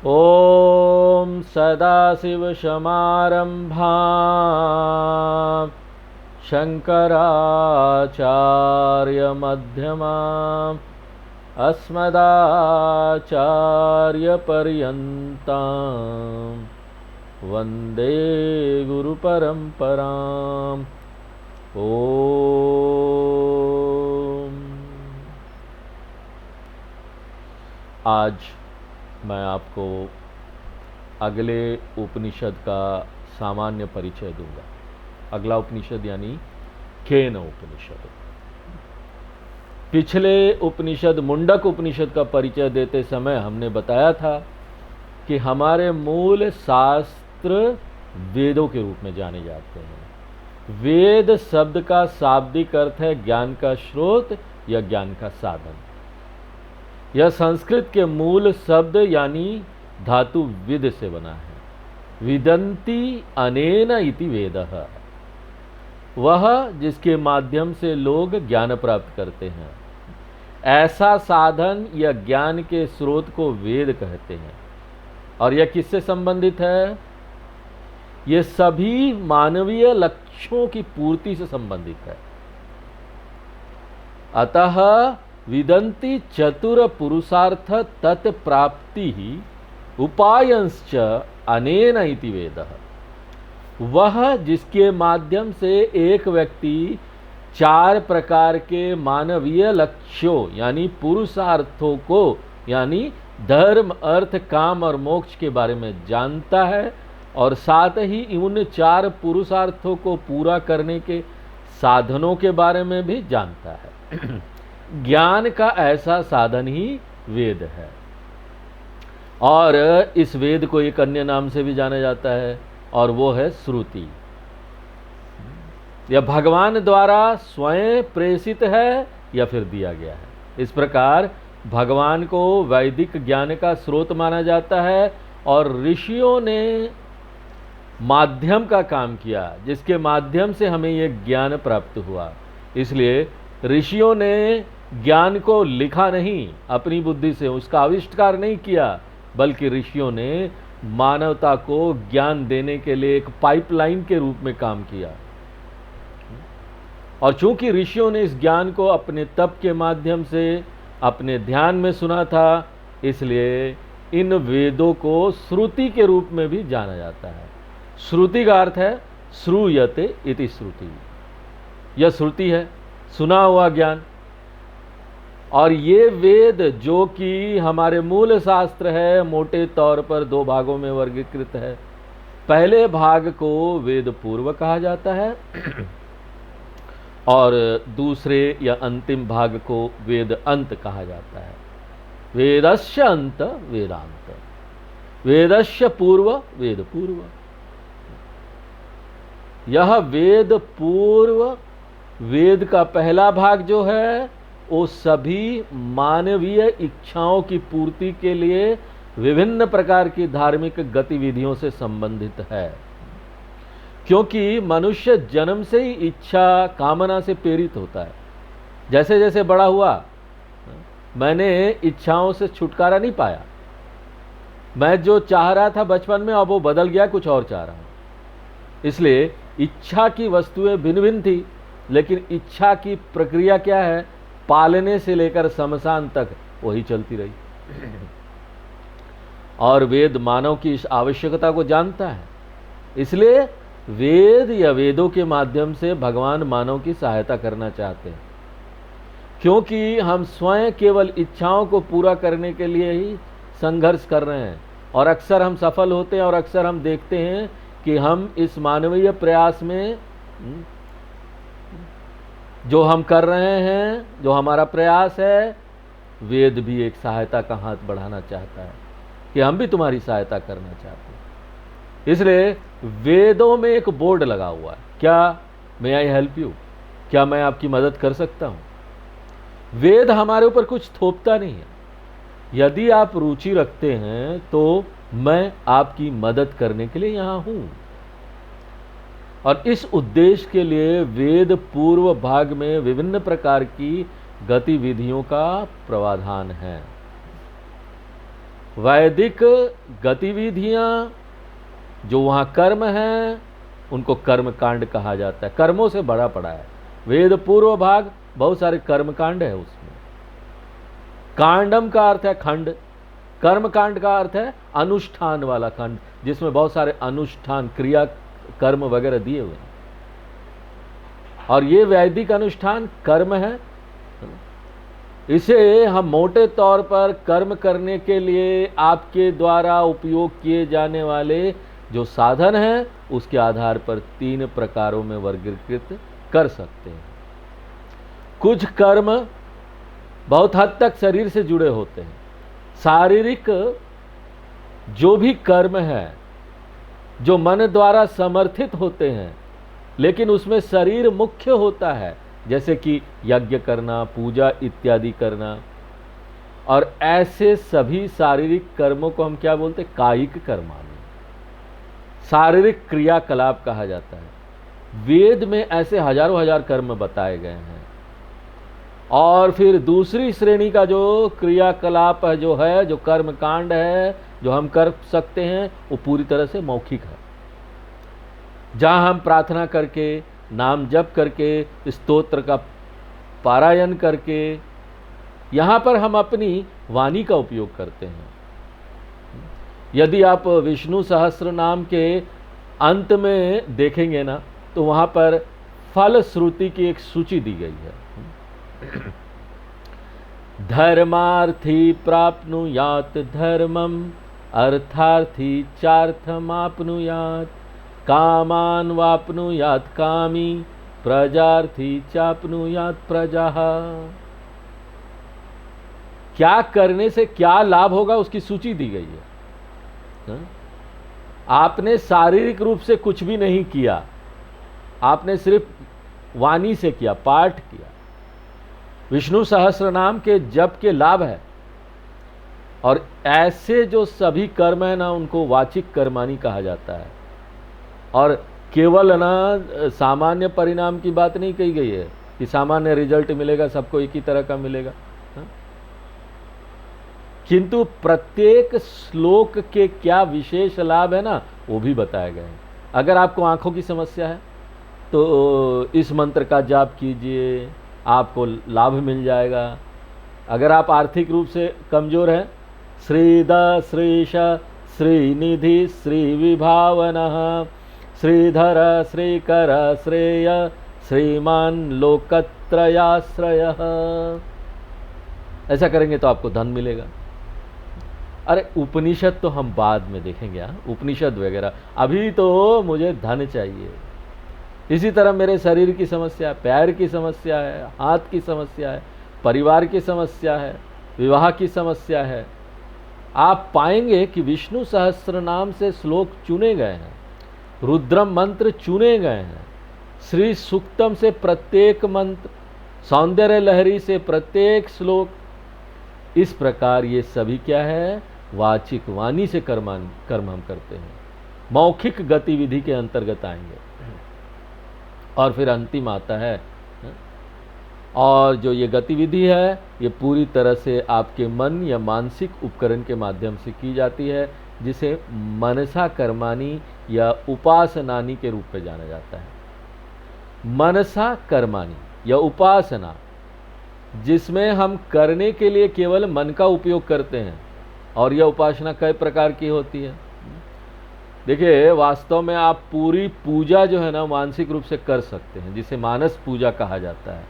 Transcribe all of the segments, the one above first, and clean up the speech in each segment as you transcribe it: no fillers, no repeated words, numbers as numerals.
ॐ सदाशिवसमारम्भां शङ्कराचार्यमध्यमाम् अस्मदाचार्यपर्यन्तां वन्दे गुरुपरम्पराम्। ओम। आज मैं आपको अगले उपनिषद का सामान्य परिचय दूंगा। अगला उपनिषद यानी केन उपनिषद। पिछले उपनिषद मुंडक उपनिषद का परिचय देते समय हमने बताया था कि हमारे मूल शास्त्र वेदों के रूप में जाने जाते हैं। वेद शब्द का शाब्दिक अर्थ है ज्ञान का स्रोत या ज्ञान का साधन। यह संस्कृत के मूल शब्द यानी धातु विद से बना है। विदन्ति अनेन इति वेदः, वह जिसके माध्यम से लोग ज्ञान प्राप्त करते हैं। ऐसा साधन या ज्ञान के स्रोत को वेद कहते हैं। और यह किससे संबंधित है? ये सभी मानवीय लक्ष्यों की पूर्ति से संबंधित है। अतः विदन्ति चतुर पुरुषार्थ तत्प्राप्ति ही उपायंश्च अनेन इति वेदः, वह जिसके माध्यम से एक व्यक्ति 4 प्रकार के मानवीय लक्ष्यों यानी पुरुषार्थों को यानी धर्म अर्थ काम और मोक्ष के बारे में जानता है और साथ ही उन 4 पुरुषार्थों को पूरा करने के साधनों के बारे में भी जानता है। ज्ञान का ऐसा साधन ही वेद है। और इस वेद को एक अन्य नाम से भी जाना जाता है और वो है श्रुति। यह भगवान द्वारा स्वयं प्रेषित है या फिर दिया गया है। इस प्रकार भगवान को वैदिक ज्ञान का स्रोत माना जाता है और ऋषियों ने माध्यम का काम किया जिसके माध्यम से हमें यह ज्ञान प्राप्त हुआ। इसलिए ऋषियों ने ज्ञान को लिखा नहीं, अपनी बुद्धि से उसका आविष्कार नहीं किया, बल्कि ऋषियों ने मानवता को ज्ञान देने के लिए एक पाइपलाइन के रूप में काम किया। और चूंकि ऋषियों ने इस ज्ञान को अपने तप के माध्यम से अपने ध्यान में सुना था, इसलिए इन वेदों को श्रुति के रूप में भी जाना जाता है। श्रुति का अर्थ है श्रूयते इति श्रुति। यह श्रुति है, सुना हुआ ज्ञान। और ये वेद जो कि हमारे मूल शास्त्र है, मोटे तौर पर 2 भागों में वर्गीकृत है। पहले भाग को वेद पूर्व कहा जाता है और दूसरे या अंतिम भाग को वेद अंत कहा जाता है। वेदस्य अंत वेदांत, वेदस्य पूर्व वेद पूर्व। यह वेद पूर्व वेद का पहला भाग जो है वो सभी मानवीय इच्छाओं की पूर्ति के लिए विभिन्न प्रकार की धार्मिक गतिविधियों से संबंधित है। क्योंकि मनुष्य जन्म से ही इच्छा कामना से प्रेरित होता है। जैसे जैसे बड़ा हुआ मैंने इच्छाओं से छुटकारा नहीं पाया। मैं जो चाह रहा था बचपन में अब वो बदल गया, कुछ और चाह रहा हूं। इसलिए इच्छा की वस्तुएं भिन्न भिन्न थी, लेकिन इच्छा की प्रक्रिया क्या है? पालने से लेकर शमशान तक वही चलती रही। और वेद मानव की इस आवश्यकता को जानता है। इसलिए वेद या वेदों के माध्यम से भगवान मानव की सहायता करना चाहते हैं। क्योंकि हम स्वयं केवल इच्छाओं को पूरा करने के लिए ही संघर्ष कर रहे हैं और अक्सर हम सफल होते हैं और अक्सर हम देखते हैं कि हम इस मानवीय प्रयास में जो हम कर रहे हैं, जो हमारा प्रयास है, वेद भी एक सहायता का हाथ बढ़ाना चाहता है कि हम भी तुम्हारी सहायता करना चाहते हैं। इसलिए वेदों में एक बोर्ड लगा हुआ है, क्या मे आई हेल्प यू, क्या मैं आपकी मदद कर सकता हूं। वेद हमारे ऊपर कुछ थोपता नहीं है। यदि आप रुचि रखते हैं तो मैं आपकी मदद करने के लिए यहां हूं। और इस उद्देश्य के लिए वेद पूर्व भाग में विभिन्न प्रकार की गतिविधियों का प्रावधान है। वैदिक गतिविधियां जो वहाँ कर्म हैं उनको कर्म कांड कहा जाता है। कर्मों से भरा पड़ा है वेद पूर्व भाग, बहुत सारे कर्म कांड है उसमें। कांडम का अर्थ है खंड, कर्म कांड का अर्थ है अनुष्ठान वाला खंड, जिसमें बहुत सारे अनुष्ठान क्रिया कर्म वगैरह दिए हुए हैं। और ये वैदिक अनुष्ठान कर्म है। इसे हम मोटे तौर पर कर्म करने के लिए आपके द्वारा उपयोग किए जाने वाले जो साधन हैं उसके आधार पर 3 प्रकारों में वर्गीकृत कर सकते हैं। कुछ कर्म बहुत हद तक शरीर से जुड़े होते हैं। शारीरिक जो भी कर्म है जो मन द्वारा समर्थित होते हैं, लेकिन उसमें शरीर मुख्य होता है, जैसे कि यज्ञ करना, पूजा इत्यादि करना, और ऐसे सभी शारीरिक कर्मों को हम क्या बोलते हैं? कायिक कर्माणि, शारीरिक क्रियाकलाप कहा जाता है। वेद में ऐसे हजारों हजार कर्म बताए गए हैं। और फिर दूसरी श्रेणी का जो क्रियाकलाप है, जो कर्म कांड है, जो हम कर सकते हैं, वो पूरी तरह से मौखिक है, जहाँ हम प्रार्थना करके, नाम जप करके, स्तोत्र का पारायण करके, यहाँ पर हम अपनी वाणी का उपयोग करते हैं। यदि आप विष्णु सहस्त्र नाम के अंत में देखेंगे ना, तो वहाँ पर फल श्रुति की एक सूची दी गई है। धर्मार्थी प्राप्नुयात् धर्मम, अर्थार्थी चार्थमाप्नुयात्, कामान वाप्नुयात् कामी, प्रजार्थी चाप्नुयात् प्रजाः। क्या करने से क्या लाभ होगा उसकी सूची दी गई है। आपने शारीरिक रूप से कुछ भी नहीं किया, आपने सिर्फ वाणी से किया, पाठ किया। विष्णु सहस्त्र नाम के जप के लाभ है। और ऐसे जो सभी कर्म है ना, उनको वाचिक कर्माणि कहा जाता है। और केवल ना सामान्य परिणाम की बात नहीं कही गई है कि सामान्य रिजल्ट मिलेगा, सबको एक ही तरह का मिलेगा, किंतु प्रत्येक श्लोक के क्या विशेष लाभ है ना, वो भी बताए गए हैं। अगर आपको आंखों की समस्या है तो इस मंत्र का जाप कीजिए, आपको लाभ मिल जाएगा। अगर आप आर्थिक रूप से कमजोर हैं, श्रीद श्रीश श्रीनिधि श्री विभावनः, श्रीधर श्रीकर श्रेय, श्रीमान लोकत्रयाश्रयः, ऐसा करेंगे तो आपको धन मिलेगा। अरे उपनिषद तो हम बाद में देखेंगे, उपनिषद वगैरह, अभी तो मुझे धन चाहिए। इसी तरह मेरे शरीर की समस्या है, पैर की समस्या है, हाथ की समस्या है, परिवार की समस्या है, विवाह की समस्या है। आप पाएंगे कि विष्णु सहस्त्र नाम से श्लोक चुने गए हैं, रुद्रम मंत्र चुने गए हैं, श्री सूक्तम से प्रत्येक मंत्र, सौंदर्य लहरी से प्रत्येक श्लोक। इस प्रकार ये सभी क्या है? वाचिक, वाणी से कर्म हम करते हैं, मौखिक गतिविधि के अंतर्गत आएंगे। और फिर अंतिम आता है, और जो ये गतिविधि है ये पूरी तरह से आपके मन या मानसिक उपकरण के माध्यम से की जाती है, जिसे मनसा कर्माणि या उपासनानि के रूप में जाना जाता है। मनसा कर्माणि या उपासना, जिसमें हम करने के लिए केवल मन का उपयोग करते हैं। और यह उपासना कई प्रकार की होती है। देखिए, वास्तव में आप पूरी पूजा जो है ना, मानसिक रूप से कर सकते हैं, जिसे मानस पूजा कहा जाता है।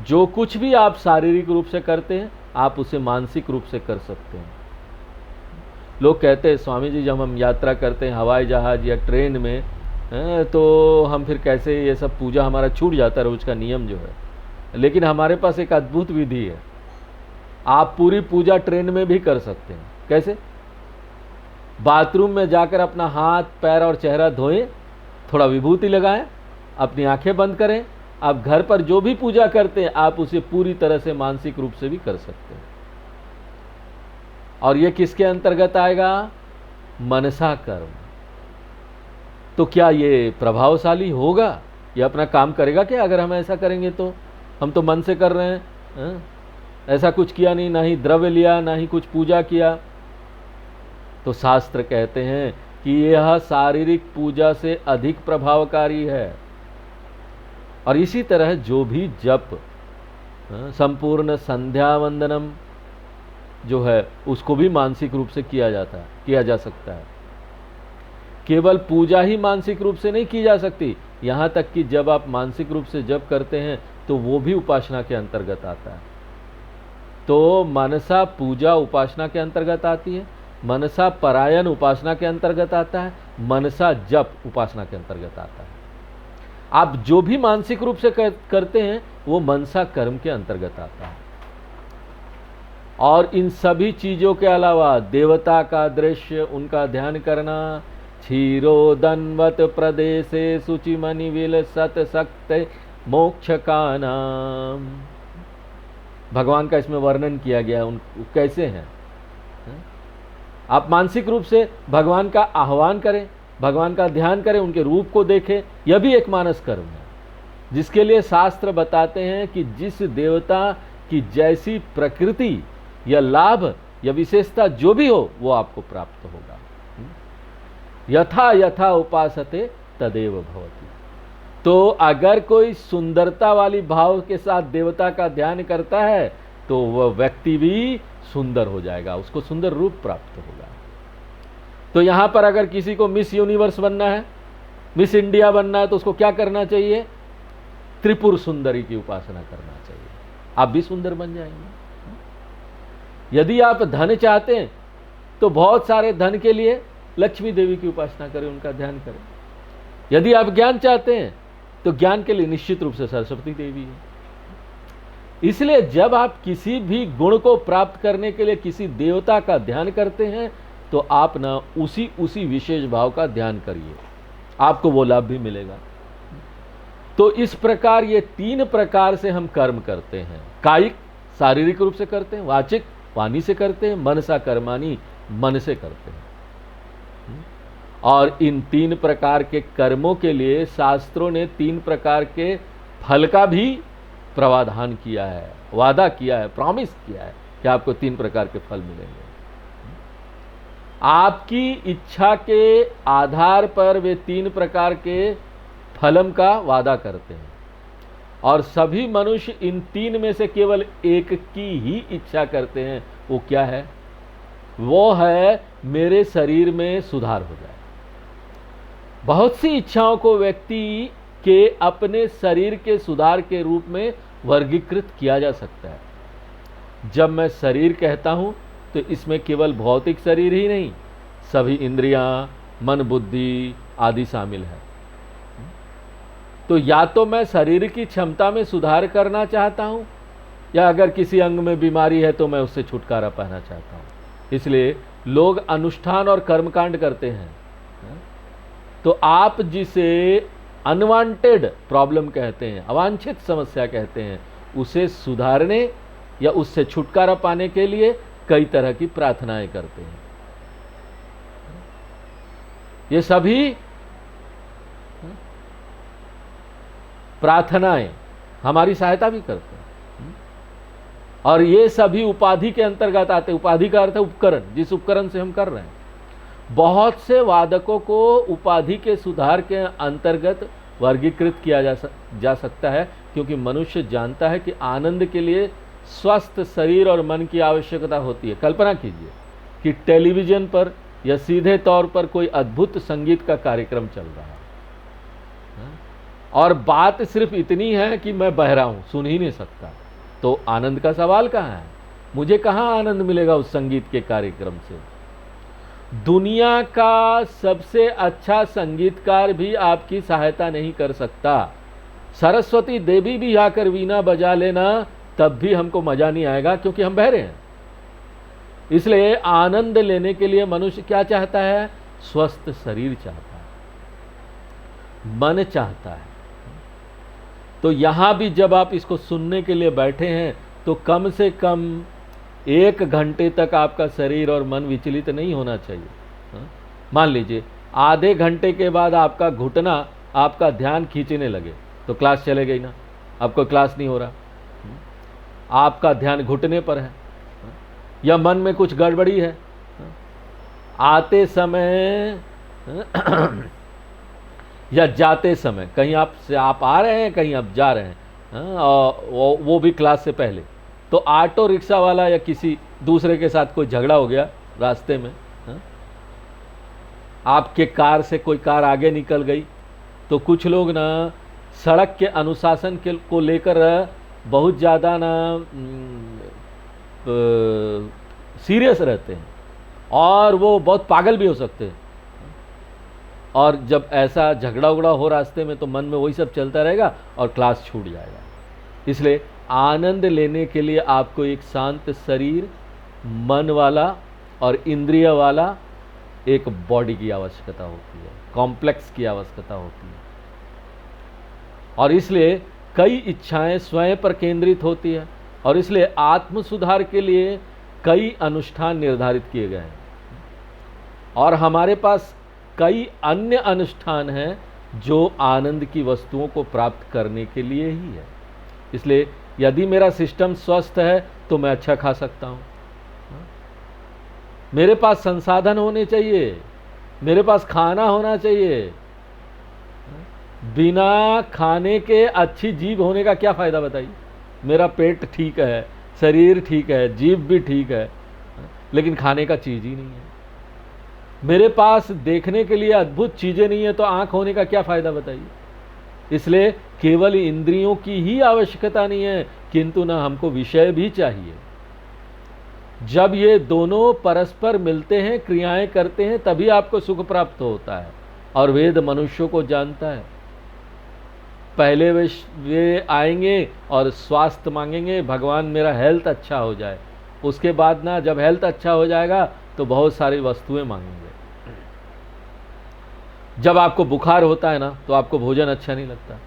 जो कुछ भी आप शारीरिक रूप से करते हैं, आप उसे मानसिक रूप से कर सकते हैं। लोग कहते हैं, स्वामी जी, जब हम यात्रा करते हैं हवाई जहाज या ट्रेन में, तो हम फिर कैसे ये सब पूजा हमारा छूट जाता है, रोज का नियम जो है। लेकिन हमारे पास एक अद्भुत विधि है, आप पूरी पूजा ट्रेन में भी कर सकते हैं। कैसे? बाथरूम में जाकर अपना हाथ, पैर और चेहरा धोएं, थोड़ा विभूति लगाएं, अपनी आंखें बंद करें। आप घर पर जो भी पूजा करते हैं, आप उसे पूरी तरह से मानसिक रूप से भी कर सकते हैं। और ये किसके अंतर्गत आएगा? मनसा कर्म। तो क्या ये प्रभावशाली होगा? ये अपना काम करेगा क्या? अगर हम ऐसा करेंगे तो हम तो मन से कर रहे हैं। ऐसा कुछ किया नहीं, ना ही द्रव्य लिया, ना ही कुछ पूजा किया, तो शास्त्र कहते हैं कि यह शारीरिक पूजा से अधिक प्रभावकारी है। और इसी तरह जो भी जप, संपूर्ण संध्या वंदनम जो है उसको भी मानसिक रूप से किया जा सकता है। केवल पूजा ही मानसिक रूप से नहीं की जा सकती, यहाँ तक कि जब आप मानसिक रूप से जप करते हैं तो वो भी उपासना के अंतर्गत आता है। तो मनसा पूजा उपासना के अंतर्गत आती है, मनसा परायण उपासना के अंतर्गत आता है, मनसा जप उपासना के अंतर्गत आता है। आप जो भी मानसिक रूप से करते हैं वो मनसा कर्म के अंतर्गत आता है। और इन सभी चीजों के अलावा देवता का दृश्य, उनका ध्यान करना, क्षीरोदन्वत प्रदेशे शुचिमणि विलसत सक्त मोक्ष का नाम, भगवान का इसमें वर्णन किया गया उन कैसे हैं। आप मानसिक रूप से भगवान का आह्वान करें, भगवान का ध्यान करें, उनके रूप को देखें, यह भी एक मानस कर्म है, जिसके लिए शास्त्र बताते हैं कि जिस देवता की जैसी प्रकृति या लाभ या विशेषता जो भी हो वो आपको प्राप्त होगा। यथा यथा उपासते तदेव भवति। तो अगर कोई सुंदरता वाली भाव के साथ देवता का ध्यान करता है तो वह व्यक्ति भी सुंदर हो जाएगा, उसको सुंदर रूप प्राप्त होगा। तो यहां पर अगर किसी को मिस यूनिवर्स बनना है, मिस इंडिया बनना है, तो उसको क्या करना चाहिए? त्रिपुर सुंदरी की उपासना करना चाहिए, आप भी सुंदर बन जाएंगे। यदि आप धन चाहते हैं तो बहुत सारे धन के लिए लक्ष्मी देवी की उपासना करें, उनका ध्यान करें। यदि आप ज्ञान चाहते हैं तो ज्ञान के लिए निश्चित रूप से सरस्वती देवी है। इसलिए जब आप किसी भी गुण को प्राप्त करने के लिए किसी देवता का ध्यान करते हैं तो आप ना उसी विशेष भाव का ध्यान करिए, आपको वो लाभ भी मिलेगा। तो इस प्रकार ये 3 प्रकार से हम कर्म करते हैं। कायिक शारीरिक रूप से करते हैं, वाचिक वाणी से करते हैं, मनसा कर्माणि मन से करते हैं। और इन 3 प्रकार के कर्मों के लिए शास्त्रों ने 3 प्रकार के फल का भी प्रावधान किया है, वादा किया है, प्रॉमिस किया है कि आपको 3 प्रकार के फल मिलेंगे। आपकी इच्छा के आधार पर वे 3 प्रकार के फलम का वादा करते हैं। और सभी मनुष्य इन 3 में से केवल एक की ही इच्छा करते हैं। वो क्या है? वो है मेरे शरीर में सुधार हो जाए। बहुत सी इच्छाओं को व्यक्ति के अपने शरीर के सुधार के रूप में वर्गीकृत किया जा सकता है। जब मैं शरीर कहता हूं तो इसमें केवल भौतिक शरीर ही नहीं, सभी इंद्रियां, मन, बुद्धि आदि शामिल है। तो या तो मैं शरीर की क्षमता में सुधार करना चाहता हूं, या अगर किसी अंग में बीमारी है तो मैं उससे छुटकारा पाना चाहता हूं। इसलिए लोग अनुष्ठान और कर्मकांड करते हैं। तो आप जिसे अनवांटेड प्रॉब्लम कहते हैं, अवांछित समस्या कहते हैं, उसे सुधारने या उससे छुटकारा पाने के लिए कई तरह की प्रार्थनाएं करते हैं। ये सभी प्रार्थनाएं हमारी सहायता भी करते हैं। और ये सभी उपाधि के अंतर्गत आते हैं। उपाधि का अर्थ है उपकरण, जिस उपकरण से हम कर रहे हैं। बहुत से वादकों को उपाधि के सुधार के अंतर्गत वर्गीकृत किया जा सकता है, क्योंकि मनुष्य जानता है कि आनंद के लिए स्वस्थ शरीर और मन की आवश्यकता होती है। कल्पना कीजिए कि टेलीविजन पर या सीधे तौर पर कोई अद्भुत संगीत का कार्यक्रम चल रहा है और बात सिर्फ इतनी है कि मैं बहरा हूं, सुन ही नहीं सकता, तो आनंद का सवाल कहाँ है? मुझे कहाँ आनंद मिलेगा उस संगीत के कार्यक्रम से? दुनिया का सबसे अच्छा संगीतकार भी आपकी सहायता नहीं कर सकता। सरस्वती देवी भी आकर वीणा बजा लेना, तब भी हमको मजा नहीं आएगा, क्योंकि हम बहरे हैं। इसलिए आनंद लेने के लिए मनुष्य क्या चाहता है? स्वस्थ शरीर चाहता है, मन चाहता है। तो यहां भी जब आप इसको सुनने के लिए बैठे हैं तो कम से कम 1 घंटे तक आपका शरीर और मन विचलित नहीं होना चाहिए। मान लीजिए आधे घंटे के बाद आपका घुटना आपका ध्यान खींचने लगे तो क्लास चले गई ना, अब कोई क्लास नहीं हो रहा। आपका ध्यान घुटने पर है या मन में कुछ गड़बड़ी है, आते समय या जाते समय, कहीं आप आ रहे हैं, कहीं आप जा रहे हैं, और वो भी क्लास से पहले, तो ऑटो रिक्शा वाला या किसी दूसरे के साथ कोई झगड़ा हो गया रास्ते में, आपके कार से कोई कार आगे निकल गई, तो कुछ लोग ना सड़क के अनुशासन को लेकर बहुत ज़्यादा ना सीरियस रहते हैं और वो बहुत पागल भी हो सकते हैं। और जब ऐसा झगड़ा उगड़ा हो रास्ते में तो मन में वही सब चलता रहेगा और क्लास छूट जाएगा। इसलिए आनंद लेने के लिए आपको एक शांत शरीर, मन वाला और इंद्रिय वाला एक बॉडी की आवश्यकता होती है, कॉम्प्लेक्स की आवश्यकता होती है। और इसलिए कई इच्छाएं स्वयं पर केंद्रित होती है और इसलिए आत्म सुधार के लिए कई अनुष्ठान निर्धारित किए गए हैं और हमारे पास कई अन्य अनुष्ठान हैं जो आनंद की वस्तुओं को प्राप्त करने के लिए ही है। इसलिए यदि मेरा सिस्टम स्वस्थ है तो मैं अच्छा खा सकता हूँ, मेरे पास संसाधन होने चाहिए, मेरे पास खाना होना चाहिए। बिना खाने के अच्छी जीभ होने का क्या फ़ायदा बताइए। मेरा पेट ठीक है, शरीर ठीक है, जीभ भी ठीक है, लेकिन खाने का चीज़ ही नहीं है। मेरे पास देखने के लिए अद्भुत चीज़ें नहीं है तो आँख होने का क्या फ़ायदा बताइए। इसलिए केवल इंद्रियों की ही आवश्यकता नहीं है, किंतु ना हमको विषय भी चाहिए। जब ये दोनों परस्पर मिलते हैं, क्रियाएं करते हैं, तभी आपको सुख प्राप्त होता है। और वेद मनुष्यों को जानता है। पहले वे आएंगे और स्वास्थ्य मांगेंगे, भगवान मेरा हेल्थ अच्छा हो जाए। उसके बाद ना जब हेल्थ अच्छा हो जाएगा तो बहुत सारी वस्तुएं मांगेंगे। जब आपको बुखार होता है ना तो आपको भोजन अच्छा नहीं लगता।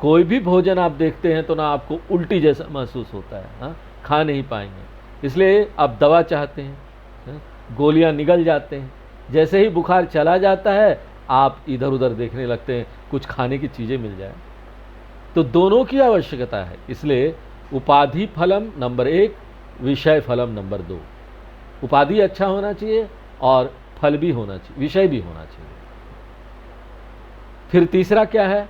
कोई भी भोजन आप देखते हैं तो ना आपको उल्टी जैसा महसूस होता है, हाँ, खा नहीं पाएंगे। इसलिए आप दवा चाहते हैं, गोलियां निगल जाते हैं। जैसे ही बुखार चला जाता है आप इधर उधर देखने लगते हैं, कुछ खाने की चीज़ें मिल जाए। तो दोनों की आवश्यकता है। इसलिए उपाधि फलम नंबर 1, विषय फलम नंबर 2। उपाधि अच्छा होना चाहिए और फल भी होना चाहिए, विषय भी होना चाहिए। फिर तीसरा क्या है,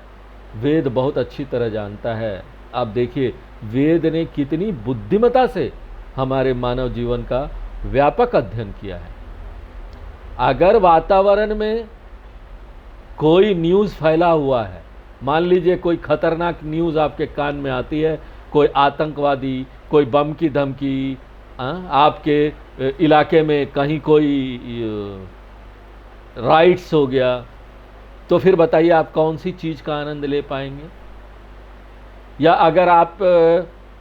वेद बहुत अच्छी तरह जानता है। आप देखिए वेद ने कितनी बुद्धिमता से हमारे मानव जीवन का व्यापक अध्ययन किया है। अगर वातावरण में कोई न्यूज़ फैला हुआ है, मान लीजिए कोई खतरनाक न्यूज़ आपके कान में आती है, कोई आतंकवादी, कोई बम की धमकी, आपके इलाके में कहीं कोई राइट्स हो गया, तो फिर बताइए आप कौन सी चीज़ का आनंद ले पाएंगे। या अगर आप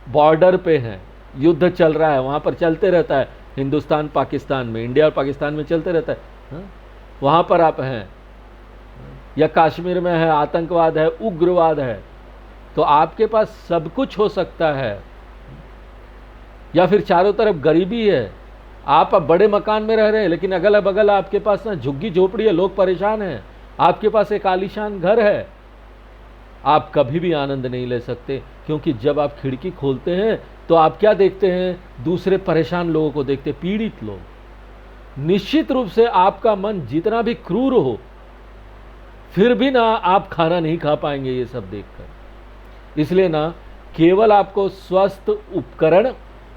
बॉर्डर पे हैं, युद्ध चल रहा है, वहाँ पर चलते रहता है, हिंदुस्तान पाकिस्तान में, इंडिया और पाकिस्तान में चलते रहता है, वहाँ पर आप हैं, या कश्मीर में है, आतंकवाद है, उग्रवाद है, तो आपके पास सब कुछ हो सकता है। या फिर चारों तरफ गरीबी है, आप अब बड़े मकान में रह रहे हैं लेकिन अगल बगल आपके पास ना झुग्गी झोपड़ी है, लोग परेशान हैं, आपके पास एक आलीशान घर है, आप कभी भी आनंद नहीं ले सकते। क्योंकि जब आप खिड़की खोलते हैं तो आप क्या देखते हैं, दूसरे परेशान लोगों को देखते, पीड़ित लोग। निश्चित रूप से आपका मन जितना भी क्रूर हो फिर भी ना आप खाना नहीं खा पाएंगे ये सब देखकर। इसलिए ना केवल आपको स्वस्थ उपकरण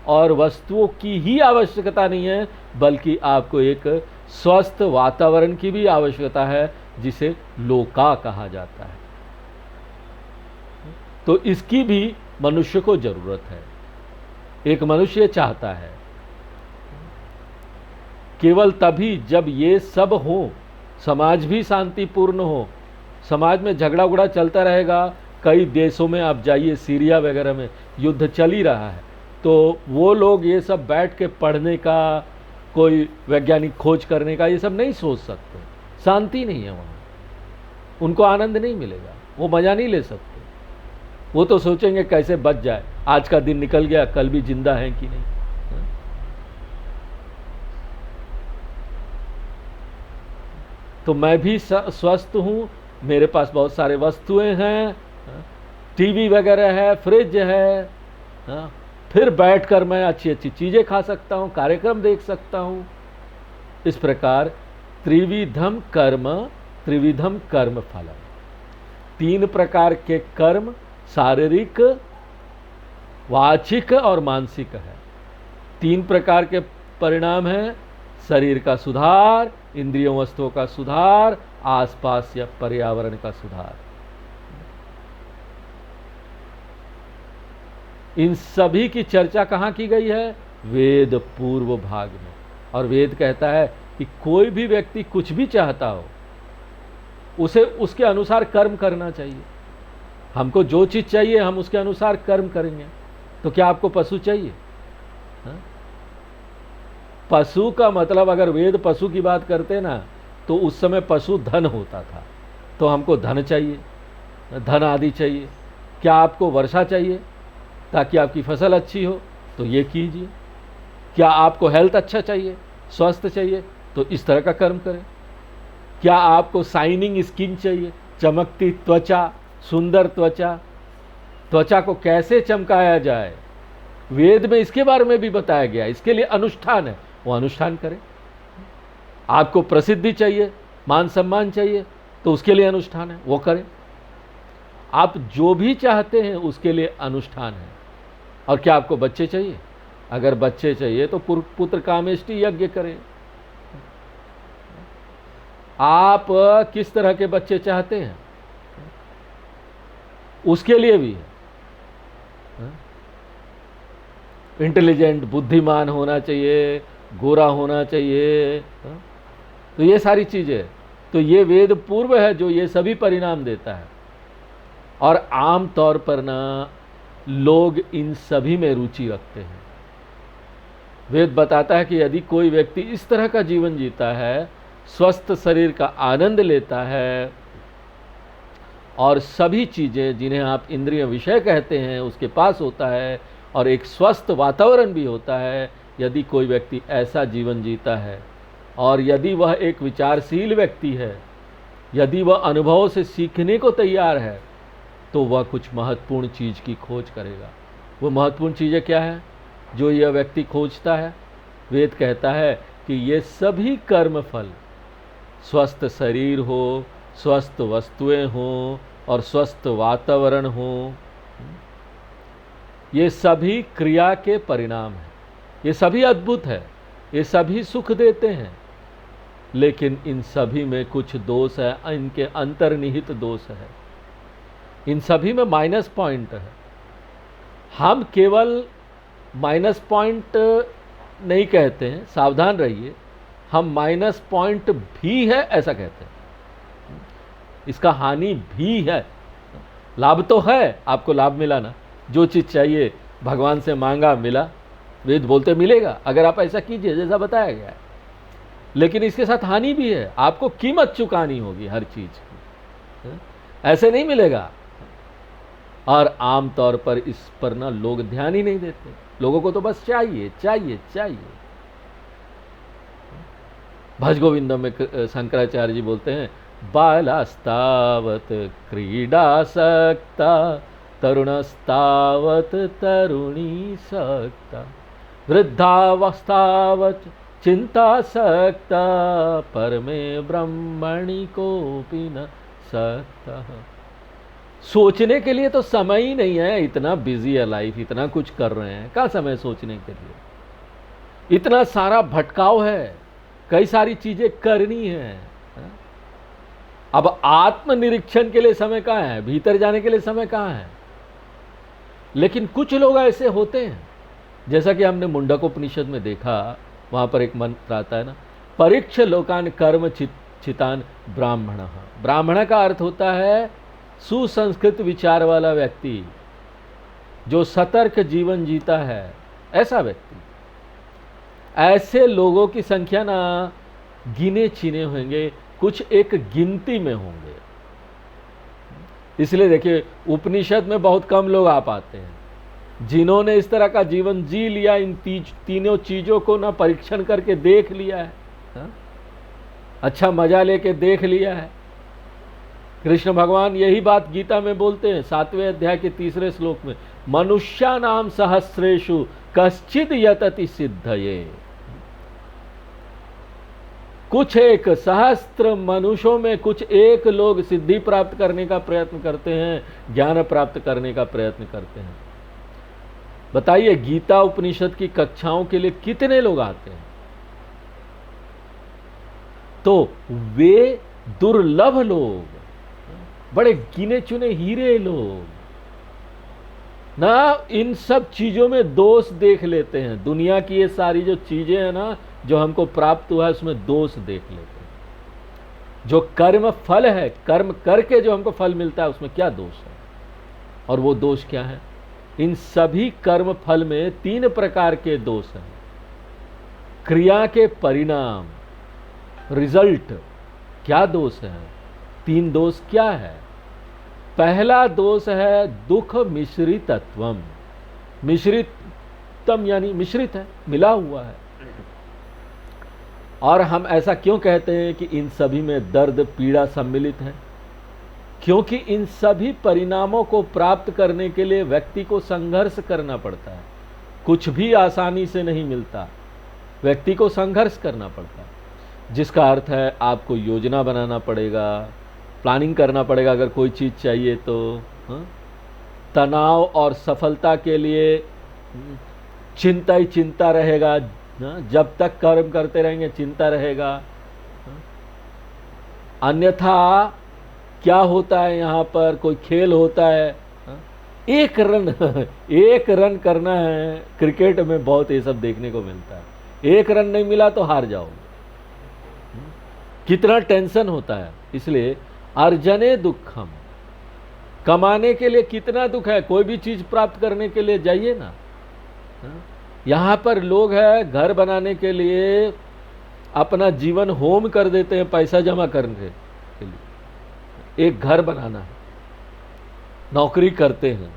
और वस्तुओं की ही आवश्यकता नहीं है, बल्कि आपको एक स्वस्थ वातावरण की भी आवश्यकता है, जिसे लोका कहा जाता है। तो इसकी भी मनुष्य को जरूरत है। एक मनुष्य चाहता है, केवल तभी जब ये सब हो, समाज भी शांतिपूर्ण हो। समाज में झगड़ा उगड़ा चलता रहेगा, कई देशों में आप जाइए, सीरिया वगैरह में युद्ध चल ही रहा है, तो वो लोग ये सब बैठ के पढ़ने का, कोई वैज्ञानिक खोज करने का ये सब नहीं सोच सकते। शांति नहीं है वहाँ, उनको आनंद नहीं मिलेगा, वो मज़ा नहीं ले सकते। वो तो सोचेंगे कैसे बच जाए, आज का दिन निकल गया, कल भी जिंदा है कि नहीं। तो मैं भी स्वस्थ हूँ, मेरे पास बहुत सारे वस्तुएं हैं, टीवी वगैरह है, फ्रिज है, फिर बैठकर मैं अच्छी अच्छी चीज़ें खा सकता हूँ, कार्यक्रम देख सकता हूँ। इस प्रकार त्रिविधम कर्म फलम, 3 प्रकार के कर्म शारीरिक, वाचिक और मानसिक है। 3 प्रकार के परिणाम हैं: शरीर का सुधार, इंद्रियों वस्तुओं का सुधार, आसपास या पर्यावरण का सुधार। इन सभी की चर्चा कहाँ की गई है? वेद पूर्व भाग में। और वेद कहता है कि कोई भी व्यक्ति कुछ भी चाहता हो, उसे उसके अनुसार कर्म करना चाहिए। हमको जो चीज़ चाहिए हम उसके अनुसार कर्म करेंगे। तो क्या आपको पशु चाहिए? हा? पशु का मतलब, अगर वेद पशु की बात करते ना, तो उस समय पशु धन होता था। तो हमको धन चाहिए, धन आदि चाहिए। क्या आपको वर्षा चाहिए ताकि आपकी फसल अच्छी हो? तो ये कीजिए। क्या आपको हेल्थ अच्छा चाहिए, स्वस्थ चाहिए? तो इस तरह का कर्म करें। क्या आपको शाइनिंग स्किन चाहिए, चमकती त्वचा, सुंदर त्वचा? त्वचा को कैसे चमकाया जाए, वेद में इसके बारे में भी बताया गया। इसके लिए अनुष्ठान है, वो अनुष्ठान करें। आपको प्रसिद्धि चाहिए, मान सम्मान चाहिए, तो उसके लिए अनुष्ठान है, वो करें। आप जो भी चाहते हैं उसके लिए अनुष्ठान है। और क्या आपको बच्चे चाहिए? अगर बच्चे चाहिए तो पुत्र कामेष्टि यज्ञ करें। आप किस तरह के बच्चे चाहते हैं, उसके लिए भी है। इंटेलिजेंट, बुद्धिमान होना चाहिए, गोरा होना चाहिए, तो ये सारी चीज़ें, तो ये वेद पूर्व है जो ये सभी परिणाम देता है। और आम तौर पर ना लोग इन सभी में रुचि रखते हैं। वेद बताता है कि यदि कोई व्यक्ति इस तरह का जीवन जीता है, स्वस्थ शरीर का आनंद लेता है, और सभी चीज़ें जिन्हें आप इंद्रिय विषय कहते हैं उसके पास होता है, और एक स्वस्थ वातावरण भी होता है, यदि कोई व्यक्ति ऐसा जीवन जीता है, और यदि वह एक विचारशील व्यक्ति है, यदि वह अनुभव से सीखने को तैयार है, तो वह कुछ महत्वपूर्ण चीज़ की खोज करेगा। वो महत्वपूर्ण चीज़ें क्या है जो यह व्यक्ति खोजता है? वेद कहता है कि ये सभी कर्म फल, स्वस्थ शरीर हो, स्वस्थ वस्तुएं हों और स्वस्थ वातावरण हो, ये सभी क्रिया के परिणाम हैं। ये सभी अद्भुत है, ये सभी सुख देते हैं, लेकिन इन सभी में कुछ दोष है, इनके अंतर्निहित दोष है। इन सभी में माइनस पॉइंट है। हम केवल माइनस पॉइंट नहीं कहते हैं, सावधान रहिए, हम माइनस पॉइंट भी है ऐसा कहते हैं। इसका हानि भी है। लाभ तो है, आपको लाभ मिला ना, जो चीज़ चाहिए भगवान से मांगा मिला, वेद बोलते मिलेगा अगर आप ऐसा कीजिए जैसा बताया गया है। लेकिन इसके साथ हानि भी है, आपको कीमत चुकानी होगी हर चीज़ की, ऐसे नहीं मिलेगा। और आम तौर पर इस पर ना लोग ध्यान ही नहीं देते। लोगों को तो बस चाहिए चाहिए चाहिए। भज गोविंदम में शंकराचार्य जी बोलते हैं, बालास्तावत क्रीडासक्ता तरुणस्तावत तरुणी सक्ता वृद्धावस्थावत चिंतासक्ता परमे ब्रह्मणि कोपि न सक्ता। सोचने के लिए तो समय ही नहीं है, इतना बिजी है लाइफ, इतना कुछ कर रहे हैं, कहाँ समय सोचने के लिए? इतना सारा भटकाव है, कई सारी चीजें करनी है। अब आत्मनिरीक्षण के लिए समय कहाँ है, भीतर जाने के लिए समय कहाँ है? लेकिन कुछ लोग ऐसे होते हैं, जैसा कि हमने मुंडकोपनिषद में देखा, वहां पर एक मंत्र आता है ना, परीक्ष लोकान कर्म चितान ब्राह्मण। ब्राह्मण का अर्थ होता है सुसंस्कृत विचार वाला व्यक्ति, जो सतर्क जीवन जीता है, ऐसा व्यक्ति। ऐसे लोगों की संख्या ना गिने चुने होंगे, कुछ एक गिनती में होंगे। इसलिए देखिए, उपनिषद में बहुत कम लोग आ पाते हैं जिन्होंने इस तरह का जीवन जी लिया, इन तीनों चीज़ों को ना परीक्षण करके देख लिया है, अच्छा मजा लेके देख लिया है। कृष्ण भगवान यही बात गीता में बोलते हैं 7वें अध्याय के 3 श्लोक में, मनुष्यानाम सहस्रेषु कश्चिद यतति सिद्धये। कुछ एक सहस्त्र मनुष्यों में कुछ एक लोग सिद्धि प्राप्त करने का प्रयत्न करते हैं, ज्ञान प्राप्त करने का प्रयत्न करते हैं। बताइए, गीता उपनिषद की कक्षाओं के लिए कितने लोग आते हैं? तो वे दुर्लभ लोग, बड़े गिने चुने हीरे लोग ना इन सब चीजों में दोष देख लेते हैं। दुनिया की ये सारी जो चीजें हैं ना, जो हमको प्राप्त हुआ है, उसमें दोष देख लेते हैं। जो कर्म फल है, कर्म करके जो हमको फल मिलता है, उसमें क्या दोष है? और वो दोष क्या है? इन सभी कर्म फल में 3 प्रकार के दोष हैं। क्रिया के परिणाम, रिजल्ट, क्या दोष है? 3 दोष क्या है? पहला दोष है दुख मिश्रितत्वम। मिश्रितम यानी मिश्रित है, मिला हुआ है। और हम ऐसा क्यों कहते हैं कि इन सभी में दर्द पीड़ा सम्मिलित है? क्योंकि इन सभी परिणामों को प्राप्त करने के लिए व्यक्ति को संघर्ष करना पड़ता है। कुछ भी आसानी से नहीं मिलता, व्यक्ति को संघर्ष करना पड़ता है। जिसका अर्थ है आपको योजना बनाना पड़ेगा, प्लानिंग करना पड़ेगा अगर कोई चीज़ चाहिए तो। तनाव और सफलता के लिए चिंता ही चिंता रहेगा। जब तक कर्म करते रहेंगे चिंता रहेगा। अन्यथा क्या होता है, यहाँ पर कोई खेल होता है, एक रन करना है। क्रिकेट में बहुत ये सब देखने को मिलता है। 1 रन नहीं मिला तो हार जाओगे, कितना टेंशन होता है। इसलिए अर्जने दुखम, कमाने के लिए कितना दुख है। कोई भी चीज प्राप्त करने के लिए जाइए ना, यहाँ पर लोग हैं घर बनाने के लिए अपना जीवन होम कर देते हैं पैसा जमा करने के लिए। एक घर बनाना है, नौकरी करते हैं,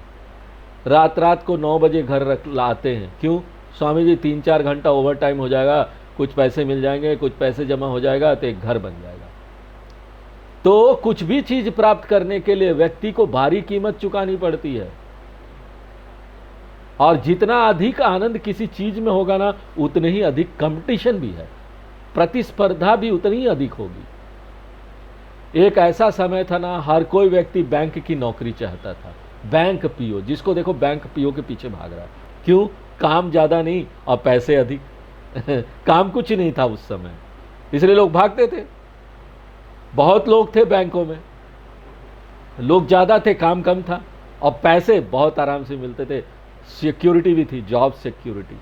रात रात को 9 बजे घर लाते हैं। क्यों? स्वामी जी 3-4 घंटा ओवर टाइम हो जाएगा, कुछ पैसे मिल जाएंगे, कुछ पैसे जमा हो जाएगा तो एक घर बन जाएगा। तो कुछ भी चीज प्राप्त करने के लिए व्यक्ति को भारी कीमत चुकानी पड़ती है। और जितना अधिक आनंद किसी चीज में होगा ना, उतने ही अधिक कंपटीशन भी है, प्रतिस्पर्धा भी उतनी ही अधिक होगी। एक ऐसा समय था ना, हर कोई व्यक्ति बैंक की नौकरी चाहता था। बैंक पीओ, जिसको देखो बैंक पीओ के पीछे भाग रहा है। क्यों? काम ज्यादा नहीं और पैसे अधिक। काम कुछ नहीं था उस समय, इसलिए लोग भागते थे। बहुत लोग थे बैंकों में, लोग ज्यादा थे, काम कम था और पैसे बहुत आराम से मिलते थे। सिक्योरिटी भी थी, जॉब सिक्योरिटी।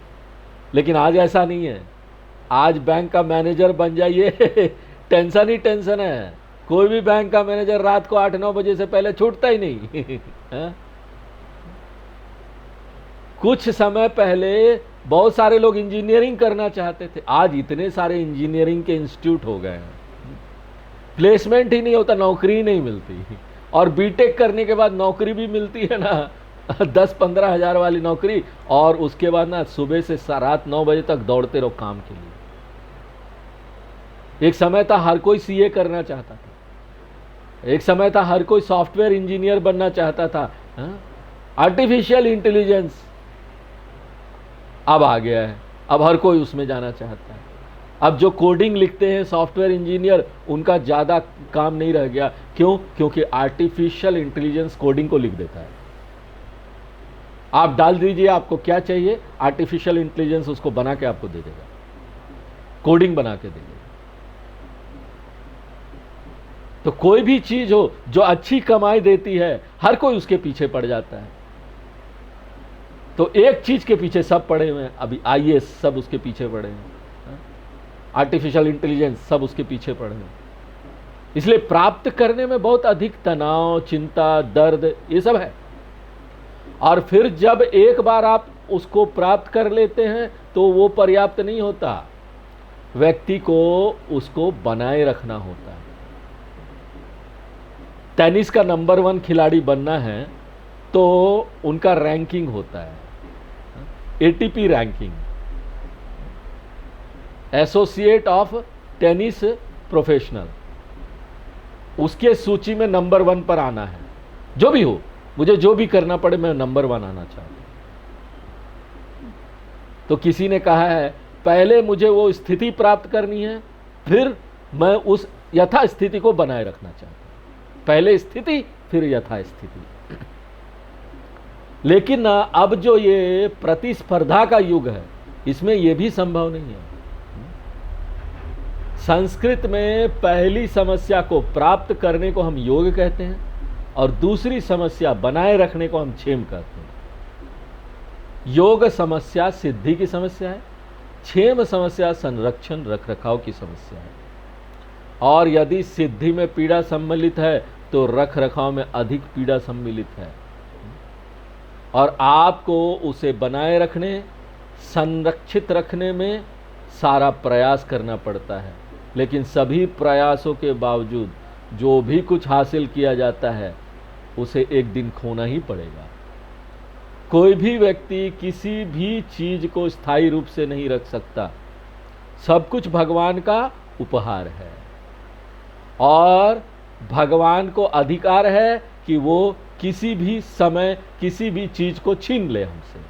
लेकिन आज ऐसा नहीं है। आज बैंक का मैनेजर बन जाइए टेंशन ही टेंशन है। कोई भी बैंक का मैनेजर रात को 8-9 बजे से पहले छूटता ही नहीं कुछ समय पहले बहुत सारे लोग इंजीनियरिंग करना चाहते थे, आज इतने सारे इंजीनियरिंग के इंस्टीट्यूट हो गए हैं, प्लेसमेंट ही नहीं होता, नौकरी ही नहीं मिलती। और बीटेक करने के बाद नौकरी भी मिलती है ना 10-15 हज़ार वाली नौकरी, और उसके बाद ना सुबह से रात 9 बजे तक दौड़ते रहो काम के लिए। एक समय था हर कोई सीए करना चाहता था, एक समय था हर कोई सॉफ्टवेयर इंजीनियर बनना चाहता था। आर्टिफिशियल इंटेलिजेंस अब आ गया है, अब हर कोई उसमें जाना चाहता है। अब जो कोडिंग लिखते हैं सॉफ्टवेयर इंजीनियर, उनका ज़्यादा काम नहीं रह गया। क्यों? क्योंकि आर्टिफिशियल इंटेलिजेंस कोडिंग को लिख देता है। आप डाल दीजिए आपको क्या चाहिए, आर्टिफिशियल इंटेलिजेंस उसको बना के आपको दे देगा, कोडिंग बना के देगा। तो कोई भी चीज हो जो अच्छी कमाई देती है, हर कोई उसके पीछे पड़ जाता है। तो एक चीज के पीछे सब पड़े हुए हैं। अभी आईएएस सब उसके पीछे पड़े हैं, आर्टिफिशियल इंटेलिजेंस सब उसके पीछे पड़े हैं। इसलिए प्राप्त करने में बहुत अधिक तनाव, चिंता, दर्द, ये सब है। और फिर जब एक बार आप उसको प्राप्त कर लेते हैं तो वो पर्याप्त नहीं होता, व्यक्ति को उसको बनाए रखना होता है। टेनिस का नंबर 1 खिलाड़ी बनना है तो उनका रैंकिंग होता है, ATP ranking, associate of tennis professional. उसके सूची में नंबर 1 पर आना है, जो भी हो, मुझे जो भी करना पड़े, मैं नंबर 1 आना चाहता हूं। तो किसी ने कहा है पहले मुझे वो स्थिति प्राप्त करनी है, फिर मैं उस यथा स्थिति को बनाए रखना चाहता हूं। पहले स्थिति, फिर यथा स्थिति। लेकिन अब जो ये प्रतिस्पर्धा का युग है, इसमें यह भी संभव नहीं है। संस्कृत में पहली समस्या को प्राप्त करने को हम योग कहते हैं, और दूसरी समस्या बनाए रखने को हम क्षेम कहते हैं। योग समस्या सिद्धि की समस्या है, क्षेम समस्या संरक्षण रख रखाव की समस्या है। और यदि सिद्धि में पीड़ा सम्मिलित है तो रख रखाव में अधिक पीड़ा सम्मिलित है, और आपको उसे बनाए रखने, संरक्षित रखने में सारा प्रयास करना पड़ता है। लेकिन सभी प्रयासों के बावजूद जो भी कुछ हासिल किया जाता है उसे एक दिन खोना ही पड़ेगा। कोई भी व्यक्ति किसी भी चीज को स्थायी रूप से नहीं रख सकता। सब कुछ भगवान का उपहार है, और भगवान को अधिकार है कि वो किसी भी समय किसी भी चीज को छीन ले हमसे,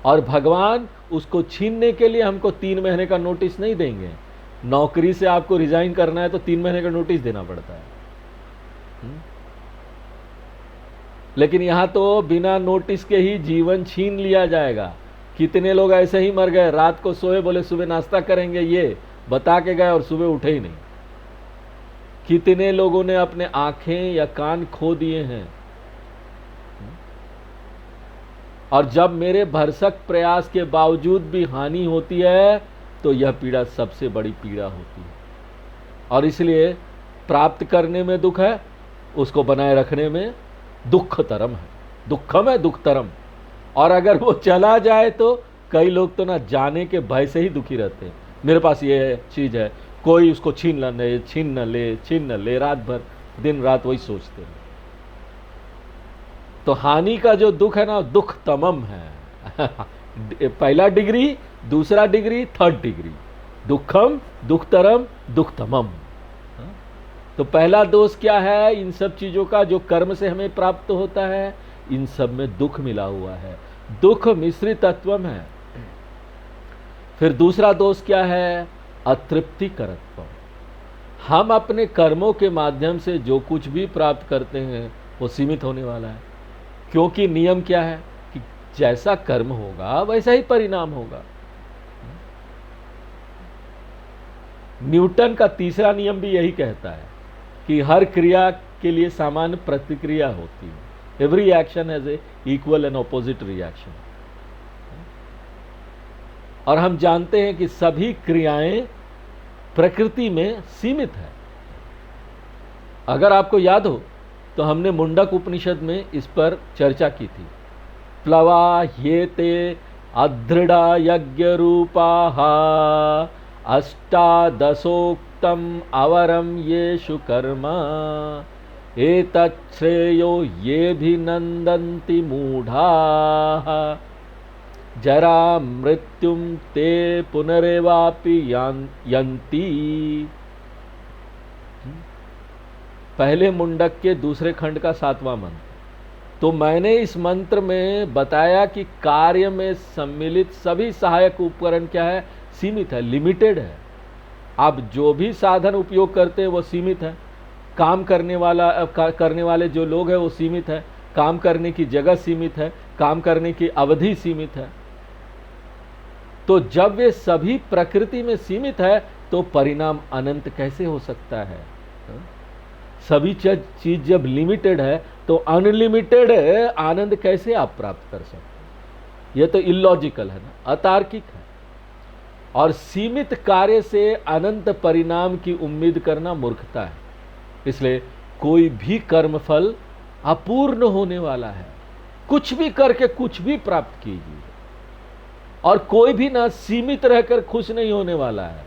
और भगवान उसको छीनने के लिए हमको 3 महीने का नोटिस नहीं देंगे। नौकरी से आपको रिजाइन करना है तो 3 महीने का नोटिस देना पड़ता है। लेकिन यहां तो बिना नोटिस के ही जीवन छीन लिया जाएगा। कितने लोग ऐसे ही मर गए, रात को सोए, बोले सुबह नाश्ता करेंगे, ये बता के गए और सुबह उठे ही नहीं। कितने लोगों ने अपने आंखें या कान खो दिए हैं। और जब मेरे भरसक प्रयास के बावजूद भी हानि होती है तो यह पीड़ा सबसे बड़ी पीड़ा होती है। और इसलिए प्राप्त करने में दुख है, उसको बनाए रखने में दुखतरम है। दुखम है दुखतरम। और अगर वो चला जाए तो कई लोग तो ना जाने के भय से ही दुखी रहते हैं। मेरे पास ये चीज है, कोई उसको छीन न ले, रात भर दिन रात वही सोचते हैं। तो हानि का जो दुख है ना, दुख तमम है। पहला डिग्री, दूसरा डिग्री, थर्ड डिग्री, दुखम, दुखतरम, दुखतमम। तो पहला दोष क्या है? इन सब चीजों का जो कर्म से हमें प्राप्त होता है, इन सब में दुख मिला हुआ है, दुख मिश्रित तत्वम है। फिर दूसरा दोष क्या है? अतृप्तिकरत्वम। हम अपने कर्मों के माध्यम से जो कुछ भी प्राप्त करते हैं वो सीमित होने वाला है। क्योंकि नियम क्या है कि जैसा कर्म होगा वैसा ही परिणाम होगा। न्यूटन का तीसरा नियम भी यही कहता है कि हर क्रिया के लिए सामान्य प्रतिक्रिया होती है। Every action has a equal and opposite reaction. और हम जानते हैं कि सभी क्रियाएं प्रकृति में सीमित है। अगर आपको याद हो तो हमने मुंडक उपनिषद में इस पर चर्चा की थी। प्लवा ये ते अदृढ़ा यज्ञ रूपाः अष्टादशोक्तम अवरम येषु कर्म एतत् श्रेयो ये भी नंदन्ति मूढ़ाः जरा मृत्युम ते पुनरेवापि यन्ति। पहले मुंडक के दूसरे खंड का 7वां मंत्र। तो मैंने इस मंत्र में बताया कि कार्य में सम्मिलित सभी सहायक उपकरण क्या है? सीमित है, लिमिटेड है। आप जो भी साधन उपयोग करते हैं वो सीमित है। काम करने वाले जो लोग हैं वो सीमित है। काम करने की जगह सीमित है, काम करने की अवधि सीमित है। तो जब वे सभी प्रकृति में सीमित है तो परिणाम अनंत कैसे हो सकता है? सभी चीज जब लिमिटेड है तो अनलिमिटेड आनंद कैसे आप प्राप्त कर सकते हैं? यह तो इलॉजिकल है ना, अतार्किक है। और सीमित कार्य से अनंत परिणाम की उम्मीद करना मूर्खता है। इसलिए कोई भी कर्मफल अपूर्ण होने वाला है। कुछ भी करके कुछ भी प्राप्त कीजिए, और कोई भी ना सीमित रहकर खुश नहीं होने वाला है।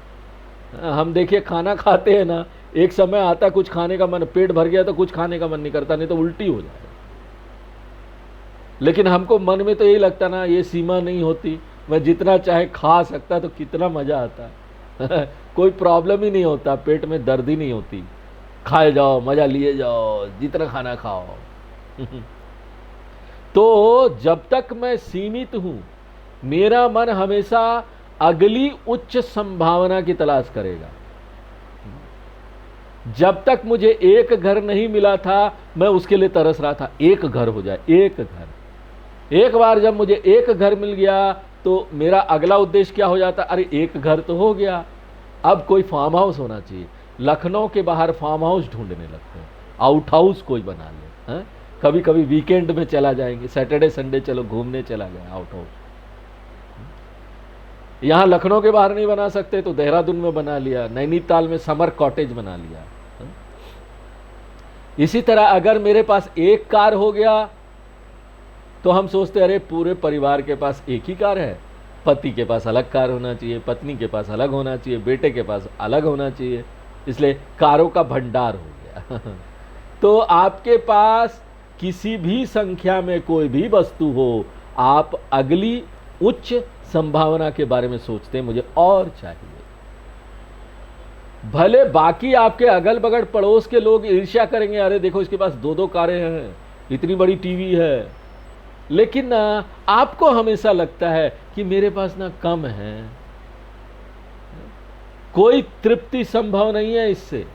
हम देखिए खाना खाते हैं ना, एक समय आता कुछ खाने का मन, पेट भर गया तो कुछ खाने का मन नहीं करता, नहीं तो उल्टी हो जाए। लेकिन हमको मन में तो यही लगता ना, ये सीमा नहीं होती, मैं जितना चाहे खा सकता तो कितना मजा आता। कोई प्रॉब्लम ही नहीं होता, पेट में दर्द ही नहीं होती, खाए जाओ, मजा लिए जाओ, जितना खाना खाओ। तो जब तक मैं सीमित हूं, मेरा मन हमेशा अगली उच्च संभावना की तलाश करेगा। जब तक मुझे एक घर नहीं मिला था, मैं उसके लिए तरस रहा था, एक घर हो जाए, एक घर। एक बार जब मुझे एक घर मिल गया तो मेरा अगला उद्देश्य क्या हो जाता, अरे एक घर तो हो गया, अब कोई फार्म हाउस होना चाहिए। लखनऊ के बाहर फार्म हाउस ढूंढने लगते हैं, आउट हाउस कोई बना ले, हैं? कभी कभी वीकेंड में चला जाएंगे, सैटरडे संडे चलो घूमने चला गया, आउट हाउस। यहाँ लखनऊ के बाहर नहीं बना सकते तो देहरादून में बना लिया, नैनीताल में समर कॉटेज बना लिया। इसी तरह अगर मेरे पास एक कार हो गया तो हम सोचते अरे पूरे परिवार के पास एक ही कार है, पति के पास अलग कार होना चाहिए, पत्नी के पास अलग होना चाहिए, बेटे के पास अलग होना चाहिए, इसलिए कारों का भंडार हो गया। तो आपके पास किसी भी संख्या में कोई भी वस्तु हो, आप अगली उच्च संभावना के बारे में सोचते हैं, मुझे और चाहिए। भले बाकी आपके अगल बगल पड़ोस के लोग ईर्ष्या करेंगे, अरे देखो इसके पास 2-2 कारें हैं, इतनी बड़ी टीवी है, लेकिन ना आपको हमेशा लगता है कि मेरे पास ना कम है, कोई तृप्ति संभव नहीं है इससे।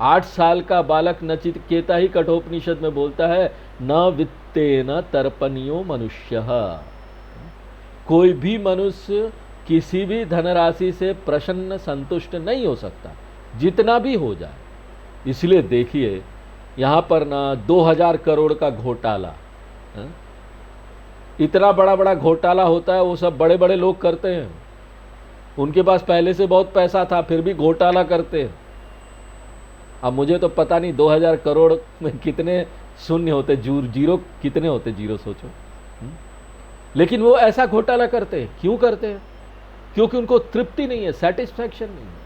8 साल का बालक नचिकेता ही कठोपनिषद में बोलता है, न वित्तेन तर्पणीयो मनुष्यः। कोई भी मनुष्य किसी भी धनराशि से प्रसन्न संतुष्ट नहीं हो सकता, जितना भी हो जाए। इसलिए देखिए यहाँ पर ना 2000 करोड़ का घोटाला, इतना बड़ा बड़ा घोटाला होता है, वो सब बड़े बड़े लोग करते हैं, उनके पास पहले से बहुत पैसा था फिर भी घोटाला करते हैं। अब मुझे तो पता नहीं 2000 करोड़ में कितने शून्य होते, जीरो कितने होते, जीरो सोचो। लेकिन वो ऐसा घोटाला करते हैं, क्यों करते हैं? क्योंकि उनको तृप्ति नहीं है, सेटिस्फैक्शन नहीं है।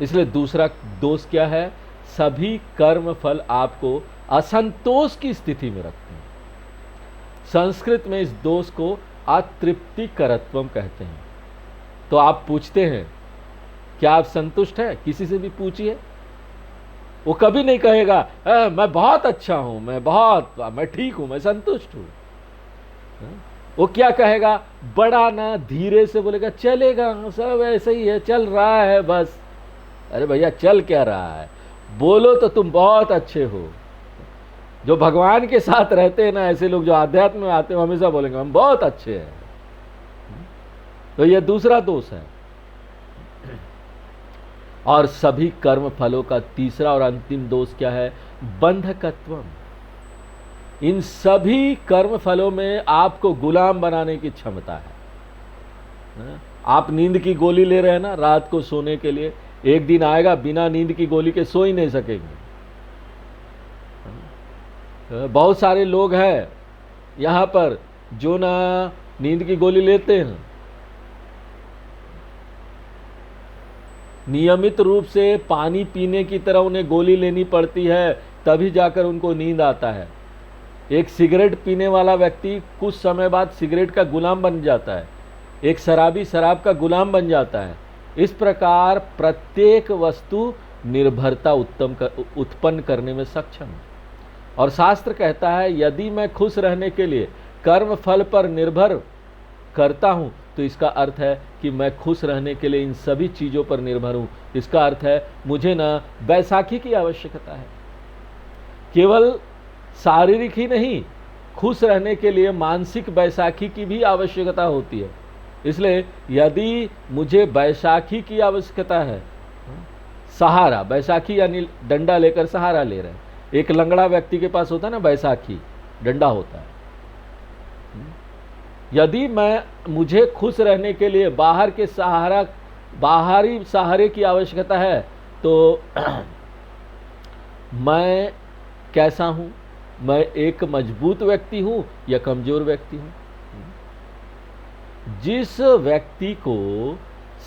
इसलिए दूसरा दोष क्या है, सभी कर्म फल आपको असंतोष की स्थिति में रखते हैं। संस्कृत में इस दोष को अतृप्तिकरत्वम कहते हैं। तो आप पूछते हैं क्या आप संतुष्ट हैं? किसी से भी पूछिए, वो कभी नहीं कहेगा मैं बहुत अच्छा हूं, मैं ठीक हूं, मैं संतुष्ट हूं। वो क्या कहेगा, बड़ा ना धीरे से बोलेगा चलेगा, सब ऐसे ही है, चल रहा है बस। अरे भैया चल क्या रहा है, बोलो तो तुम बहुत अच्छे हो। जो भगवान के साथ रहते हैं ना, ऐसे लोग जो आध्यात्म में आते हैं, हमेशा बोलेंगे हम बहुत अच्छे हैं। तो यह दूसरा दोष है। और सभी कर्म फलों का तीसरा और अंतिम दोष क्या है, बंधकत्वम। इन सभी कर्म फलों में आपको गुलाम बनाने की क्षमता है। आप नींद की गोली ले रहे हैं ना रात को सोने के लिए, एक दिन आएगा बिना नींद की गोली के सो ही नहीं सकेंगे। बहुत सारे लोग हैं यहाँ पर जो ना नींद की गोली लेते हैं, नियमित रूप से पानी पीने की तरह उन्हें गोली लेनी पड़ती है, तभी जाकर उनको नींद आता है। एक सिगरेट पीने वाला व्यक्ति कुछ समय बाद सिगरेट का गुलाम बन जाता है, एक शराबी शराब का गुलाम बन जाता है। इस प्रकार प्रत्येक वस्तु निर्भरता उत्पन्न करने में सक्षम है। और शास्त्र कहता है यदि मैं खुश रहने के लिए कर्म फल पर निर्भर करता हूँ तो इसका अर्थ है कि मैं खुश रहने के लिए इन सभी चीज़ों पर निर्भर हूँ। इसका अर्थ है मुझे ना बैसाखी की आवश्यकता है, केवल शारीरिक ही नहीं, खुश रहने के लिए मानसिक बैसाखी की भी आवश्यकता होती है। इसलिए यदि मुझे बैसाखी की आवश्यकता है, सहारा, बैसाखी यानी डंडा लेकर सहारा ले रहे हैं, एक लंगड़ा व्यक्ति के पास होता है ना बैसाखी, डंडा होता है। यदि मुझे खुश रहने के लिए बाहरी सहारे की आवश्यकता है तो मैं कैसा हूँ, मैं एक मजबूत व्यक्ति हूँ या कमजोर व्यक्ति हूँ? जिस व्यक्ति को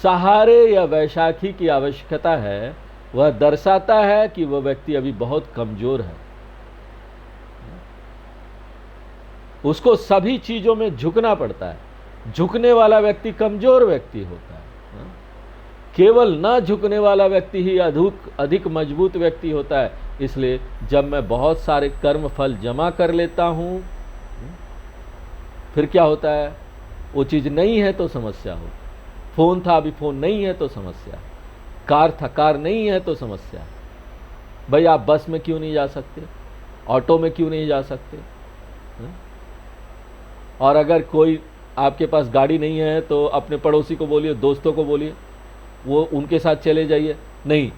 सहारे या बैसाखी की आवश्यकता है वह दर्शाता है कि वह व्यक्ति अभी बहुत कमजोर है। उसको सभी चीजों में झुकना पड़ता है। झुकने वाला व्यक्ति कमजोर व्यक्ति होता है। केवल न झुकने वाला व्यक्ति ही अधिक मजबूत व्यक्ति होता है। इसलिए जब मैं बहुत सारे कर्म फल जमा कर लेता हूँ, फिर क्या होता है, वो चीज़ नहीं है तो समस्या हो। फ़ोन था, अभी फ़ोन नहीं है तो समस्या। कार था, कार नहीं है तो समस्या। भाई आप बस में क्यों नहीं जा सकते, ऑटो में क्यों नहीं जा सकते? और अगर कोई आपके पास गाड़ी नहीं है तो अपने पड़ोसी को बोलिए, दोस्तों को बोलिए, वो उनके साथ चले जाइए। नहीं,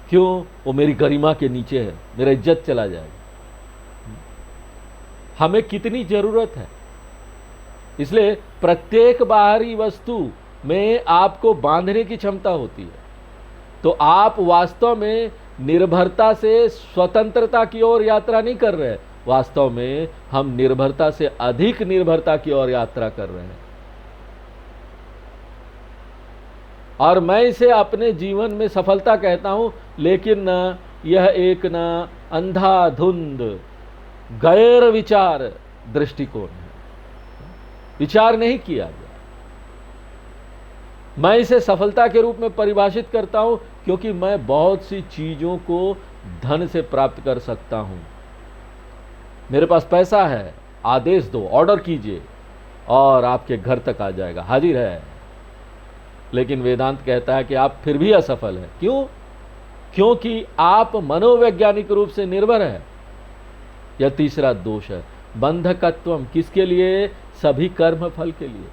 क्यों? वो मेरी गरिमा के नीचे है, मेरा इज्जत चला जाएगा। हमें कितनी ज़रूरत है, इसलिए प्रत्येक बाहरी वस्तु में आपको बांधने की क्षमता होती है। तो आप वास्तव में निर्भरता से स्वतंत्रता की ओर यात्रा नहीं कर रहे हैं, वास्तव में हम निर्भरता से अधिक निर्भरता की ओर यात्रा कर रहे हैं। और मैं इसे अपने जीवन में सफलता कहता हूं, लेकिन यह एक अंधाधुंध गैर विचार दृष्टिकोण है, विचार नहीं किया गया। मैं इसे सफलता के रूप में परिभाषित करता हूं क्योंकि मैं बहुत सी चीजों को धन से प्राप्त कर सकता हूं। मेरे पास पैसा है, आदेश दो, ऑर्डर कीजिए और आपके घर तक आ जाएगा, हाजिर है। लेकिन वेदांत कहता है कि आप फिर भी असफल हैं। क्यों? क्योंकि आप मनोवैज्ञानिक रूप से निर्भर है। यह तीसरा दोष है, बंधकत्वम। किसके लिए? सभी कर्म फल के लिए।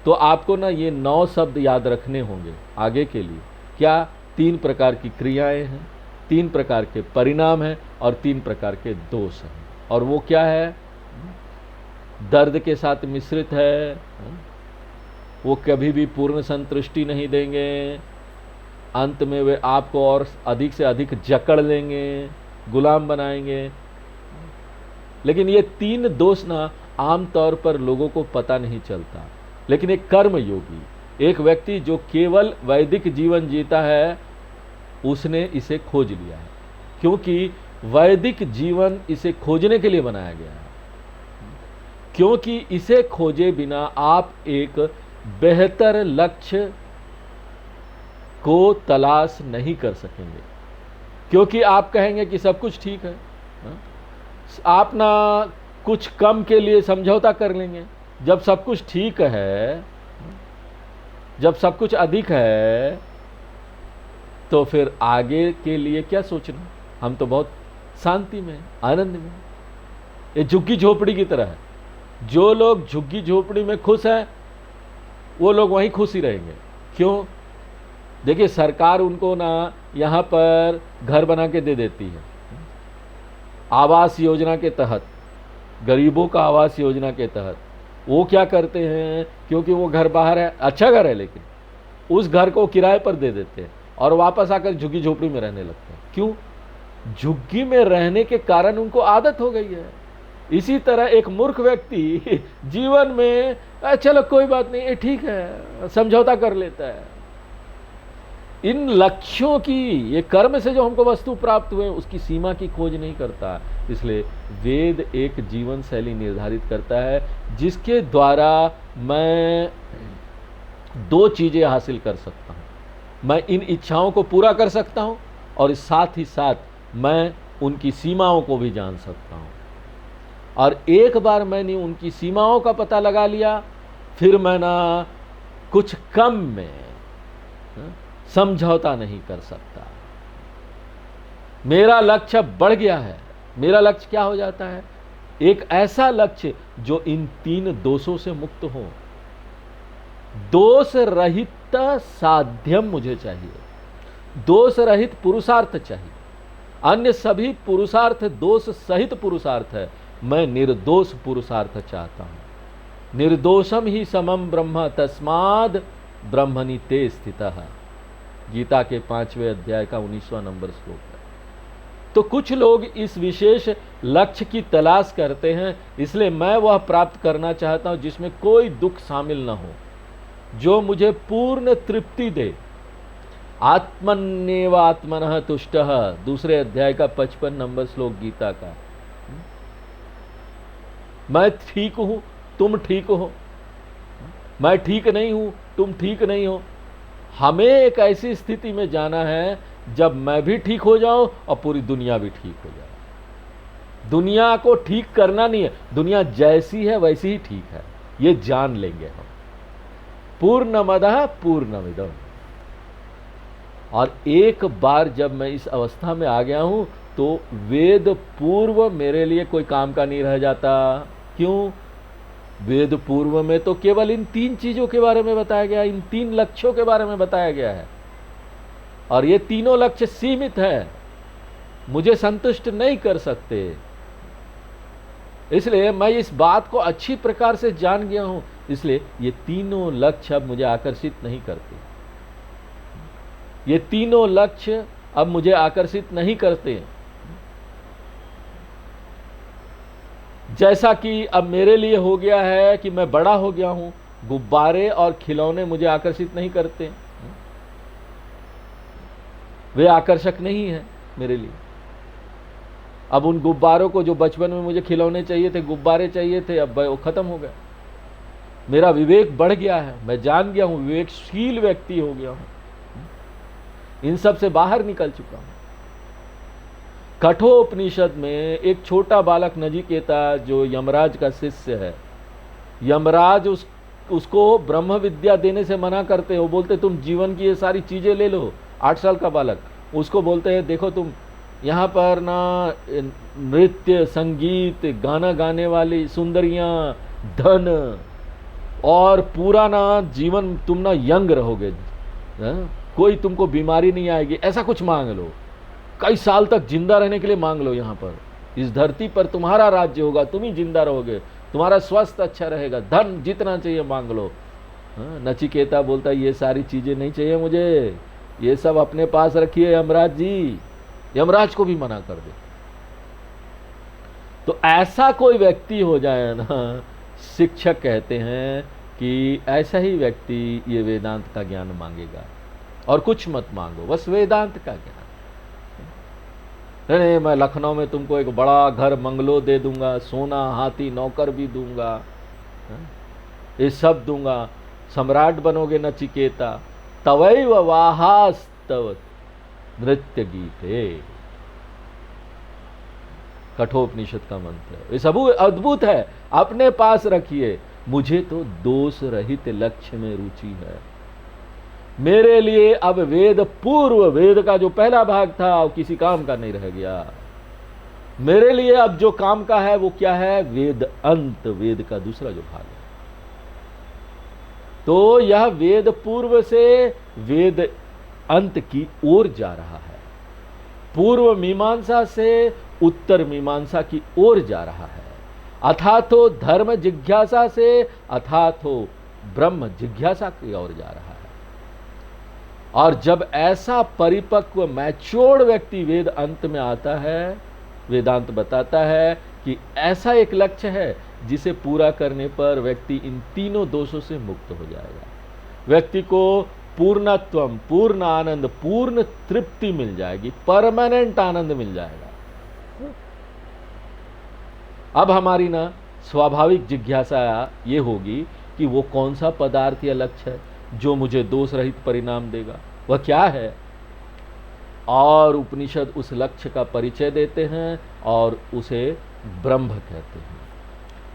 तो आपको ये 9 शब्द याद रखने होंगे आगे के लिए। क्या? 3 प्रकार की क्रियाएं हैं, 3 प्रकार के परिणाम हैं और 3 प्रकार के दोष हैं। और वो क्या है? दर्द के साथ मिश्रित है, वो कभी भी पूर्ण संतुष्टि नहीं देंगे, अंत में वे आपको और अधिक से अधिक जकड़ लेंगे, गुलाम बनाएंगे। लेकिन ये 3 दोष आमतौर पर लोगों को पता नहीं चलता। लेकिन एक कर्म योगी, एक व्यक्ति जो केवल वैदिक जीवन जीता है, उसने इसे खोज लिया है। क्योंकि वैदिक जीवन इसे खोजने के लिए बनाया गया है। क्योंकि इसे खोजे बिना आप एक बेहतर लक्ष्य को तलाश नहीं कर सकेंगे। क्योंकि आप कहेंगे कि सब कुछ ठीक है, आप कुछ कम के लिए समझौता कर लेंगे। जब सब कुछ ठीक है, जब सब कुछ अधिक है, तो फिर आगे के लिए क्या सोचना? हम तो बहुत शांति में, आनंद में। ये झुग्गी झोपड़ी की तरह है। जो लोग झुग्गी झोपड़ी में खुश हैं, वो लोग वहीं खुश ही रहेंगे। क्यों? देखिए, सरकार उनको यहाँ पर घर बना के दे देती है, आवास योजना के तहत, गरीबों का आवास योजना के तहत। वो क्या करते हैं, क्योंकि वो घर बाहर है, अच्छा घर है, लेकिन उस घर को किराए पर दे देते हैं और वापस आकर झुग्गी झोपड़ी में रहने लगते हैं। क्यों? झुग्गी में रहने के कारण उनको आदत हो गई है। इसी तरह एक मूर्ख व्यक्ति जीवन में चलो कोई बात नहीं, ये ठीक है, समझौता कर लेता है। इन लक्ष्यों की, ये कर्म से जो हमको वस्तु प्राप्त हुए, उसकी सीमा की खोज नहीं करता। इसलिए वेद एक जीवन शैली निर्धारित करता है जिसके द्वारा मैं 2 चीजें हासिल कर सकता हूं। मैं इन इच्छाओं को पूरा कर सकता हूं और साथ ही साथ मैं उनकी सीमाओं को भी जान सकता हूं। और एक बार मैंने उनकी सीमाओं का पता लगा लिया, फिर मैं कुछ कम में समझौता नहीं कर सकता। मेरा लक्ष्य बढ़ गया है। मेरा लक्ष्य क्या हो जाता है? एक ऐसा लक्ष्य जो इन 3 दोषों से मुक्त हो। दोष रहित साध्यम मुझे चाहिए, दोष रहित पुरुषार्थ चाहिए। अन्य सभी पुरुषार्थ दोष सहित पुरुषार्थ है। मैं निर्दोष पुरुषार्थ चाहता हूं। निर्दोषम ही समम ब्रह्म तस्माद ब्रह्मणि ते स्थितः। गीता के 5वें अध्याय का 19वां नंबर श्लोक है। तो कुछ लोग इस विशेष लक्ष्य की तलाश करते हैं, इसलिए मैं वह प्राप्त करना चाहता हूं जिसमें कोई दुख शामिल न हो, जो मुझे पूर्ण तृप्ति दे। आत्मन्येव आत्मनः तुष्टः, 2 अध्याय का 55 नंबर श्लोक गीता का। मैं ठीक हूं, तुम ठीक हो, मैं ठीक नहीं हूं, तुम ठीक नहीं हो। हमें एक ऐसी स्थिति में जाना है जब मैं भी ठीक हो जाऊं और पूरी दुनिया भी ठीक हो जाए। दुनिया को ठीक करना नहीं है, दुनिया जैसी है वैसी ही ठीक है, ये जान लेंगे हम। पूर्णमदः पूर्णमिदम्। और एक बार जब मैं इस अवस्था में आ गया हूं तो वेद पूर्व मेरे लिए कोई काम का नहीं रह जाता। क्यों? वेद पूर्व में तो केवल इन 3 चीजों के बारे में बताया गया, इन 3 लक्ष्यों के बारे में बताया गया है, और ये तीनों लक्ष्य सीमित है, मुझे संतुष्ट नहीं कर सकते। इसलिए मैं इस बात को अच्छी प्रकार से जान गया हूं, इसलिए ये तीनों लक्ष्य अब मुझे आकर्षित नहीं करते। ये तीनों लक्ष्य अब मुझे आकर्षित नहीं करते। जैसा कि अब मेरे लिए हो गया है कि मैं बड़ा हो गया हूं, गुब्बारे और खिलौने मुझे आकर्षित नहीं करते, वे आकर्षक नहीं है मेरे लिए। अब उन गुब्बारों को, जो बचपन में मुझे खिलौने चाहिए थे, गुब्बारे चाहिए थे, अब वो खत्म हो गए। मेरा विवेक बढ़ गया है, मैं जान गया हूं, विवेकशील व्यक्ति हो गया हूं, इन सब से बाहर निकल चुका हूं। कठोपनिषद में एक छोटा बालक नचिकेता, जो यमराज का शिष्य है, यमराज उसको ब्रह्म विद्या देने से मना करते हैं। वो बोलते तुम जीवन की ये सारी चीजें ले लो। 8 साल का बालक, उसको बोलते हैं देखो तुम यहाँ पर ना नृत्य, संगीत, गाना गाने वाली सुंदरियां, धन और पूरा ना जीवन तुम ना यंग रहोगे, कोई तुमको बीमारी नहीं आएगी, ऐसा कुछ मांग लो, कई साल तक जिंदा रहने के लिए मांग लो। यहाँ पर इस धरती पर तुम्हारा राज्य होगा, तुम ही जिंदा रहोगे, तुम्हारा स्वास्थ्य अच्छा रहेगा, धन जितना चाहिए मांग लो। नचिकेता बोलता है ये सारी चीजें नहीं चाहिए मुझे, ये सब अपने पास रखिए यमराज जी। यमराज को भी मना कर दे। तो ऐसा कोई व्यक्ति हो जाए ना, शिक्षक कहते हैं कि ऐसा ही व्यक्ति ये वेदांत का ज्ञान मांगेगा, और कुछ मत मांगो, बस वेदांत का ज्ञान। नहीं, मैं लखनऊ में तुमको एक बड़ा घर बंगलो दे दूंगा, सोना हाथी नौकर भी दूंगा, ये सब दूंगा, सम्राट बनोगे नचिकेता, तवैव वाहास्तव नृत्य गीते। कठोपनिषद का मंत्र है, ये सब अद्भुत है, अपने पास रखिए। मुझे तो दोष रहित लक्ष्य में रुचि है। मेरे लिए अब वेद पूर्व, वेद का जो पहला भाग था वो किसी काम का नहीं रह गया। मेरे लिए अब जो काम का है वो क्या है? वेद अंत, वेद का दूसरा जो भाग है। तो यह वेद पूर्व से वेद अंत की ओर जा रहा है, पूर्व मीमांसा से उत्तर मीमांसा की ओर जा रहा है, अथातो धर्म जिज्ञासा से अथातो ब्रह्म जिज्ञासा की ओर जा रहा है। और जब ऐसा परिपक्व मैच्योर्ड व्यक्ति वेद अंत में आता है, वेदांत बताता है कि ऐसा एक लक्ष्य है जिसे पूरा करने पर व्यक्ति इन तीनों दोषों से मुक्त हो जाएगा। व्यक्ति को पूर्णत्वम, पूर्ण आनंद, पूर्ण तृप्ति मिल जाएगी, परमानेंट आनंद मिल जाएगा। अब हमारी ना स्वाभाविक जिज्ञासा ये होगी कि वो कौन सा पदार्थ या लक्ष्य है जो मुझे दोष रहित परिणाम देगा, वह क्या है? और उपनिषद उस लक्ष्य का परिचय देते हैं और उसे ब्रह्म कहते हैं।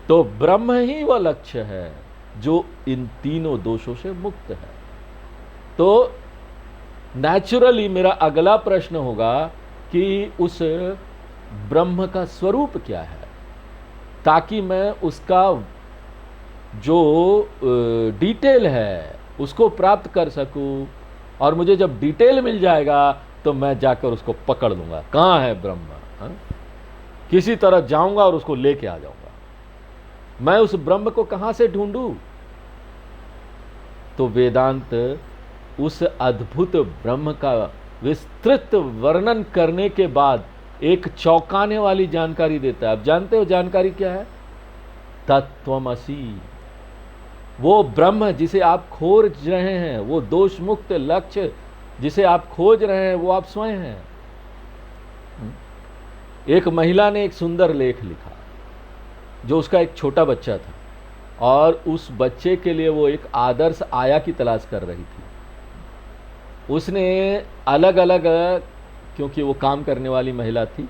तो ब्रह्म ही वह लक्ष्य है जो इन तीनों दोषों से मुक्त है। तो नेचुरली मेरा अगला प्रश्न होगा कि उस ब्रह्म का स्वरूप क्या है, ताकि मैं उसका जो डिटेल है उसको प्राप्त कर सकूं। और मुझे जब डिटेल मिल जाएगा तो मैं जाकर उसको पकड़ लूंगा, कहाँ है ब्रह्म, किसी तरह जाऊंगा और उसको लेके आ जाऊंगा। मैं उस ब्रह्म को कहाँ से ढूंढूं? तो वेदांत उस अद्भुत ब्रह्म का विस्तृत वर्णन करने के बाद एक चौंकाने वाली जानकारी देता है। आप जानते हो जानकारी क्या है? तत्त्वमसि। वो ब्रह्म जिसे आप खोज रहे हैं, वो दोष मुक्त लक्ष्य जिसे आप खोज रहे हैं, वो आप स्वयं हैं। एक महिला ने एक सुंदर लेख लिखा, जो उसका एक छोटा बच्चा था और उस बच्चे के लिए वो एक आदर्श आया की तलाश कर रही थी। उसने अलग अलग, क्योंकि वो काम करने वाली महिला थी,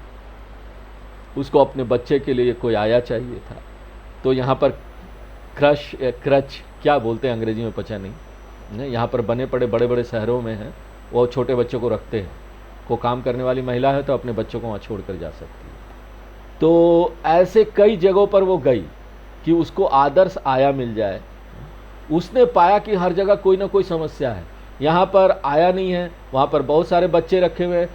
उसको अपने बच्चे के लिए कोई आया चाहिए था, तो यहाँ पर क्रच क्या बोलते हैं अंग्रेजी में पता नहीं, यहाँ पर बने पड़े बड़े बड़े शहरों में हैं, वो छोटे बच्चों को रखते हैं। को काम करने वाली महिला है तो अपने बच्चों को वहाँ छोड़ कर जा सकती है। तो ऐसे कई जगहों पर वो गई कि उसको आदर्श आया मिल जाए। उसने पाया कि हर जगह कोई ना कोई समस्या है। यहाँ पर आया नहीं है, वहाँ पर बहुत सारे बच्चे रखे हुए हैं,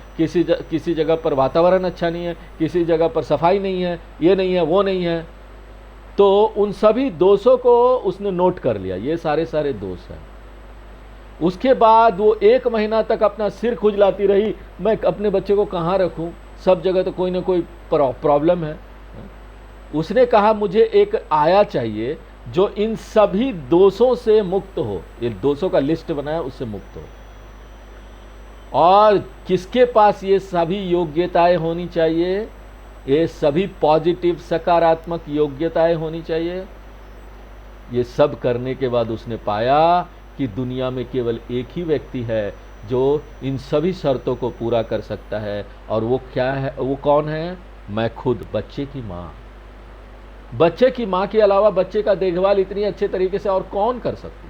किसी जगह पर वातावरण अच्छा नहीं है, किसी जगह पर सफाई नहीं है, ये नहीं है, वो नहीं है। तो उन सभी दोषों को उसने नोट कर लिया, ये सारे दोष हैं। उसके बाद वो 1 महीना तक अपना सिर खुजलाती रही, मैं अपने बच्चे को कहाँ रखूँ, सब जगह तो कोई ना कोई प्रॉब्लम है। उसने कहा मुझे एक आया चाहिए जो इन सभी दोषों से मुक्त हो, ये दोषों का लिस्ट बनाया, उससे मुक्त हो। और किसके पास ये सभी योग्यताएं होनी चाहिए, ये सभी पॉजिटिव सकारात्मक योग्यताएं होनी चाहिए। ये सब करने के बाद उसने पाया कि दुनिया में केवल एक ही व्यक्ति है जो इन सभी शर्तों को पूरा कर सकता है, और वो क्या है, वो कौन है? मैं खुद, बच्चे की माँ। बच्चे की माँ के अलावा बच्चे का देखभाल इतनी अच्छे तरीके से और कौन कर सकती?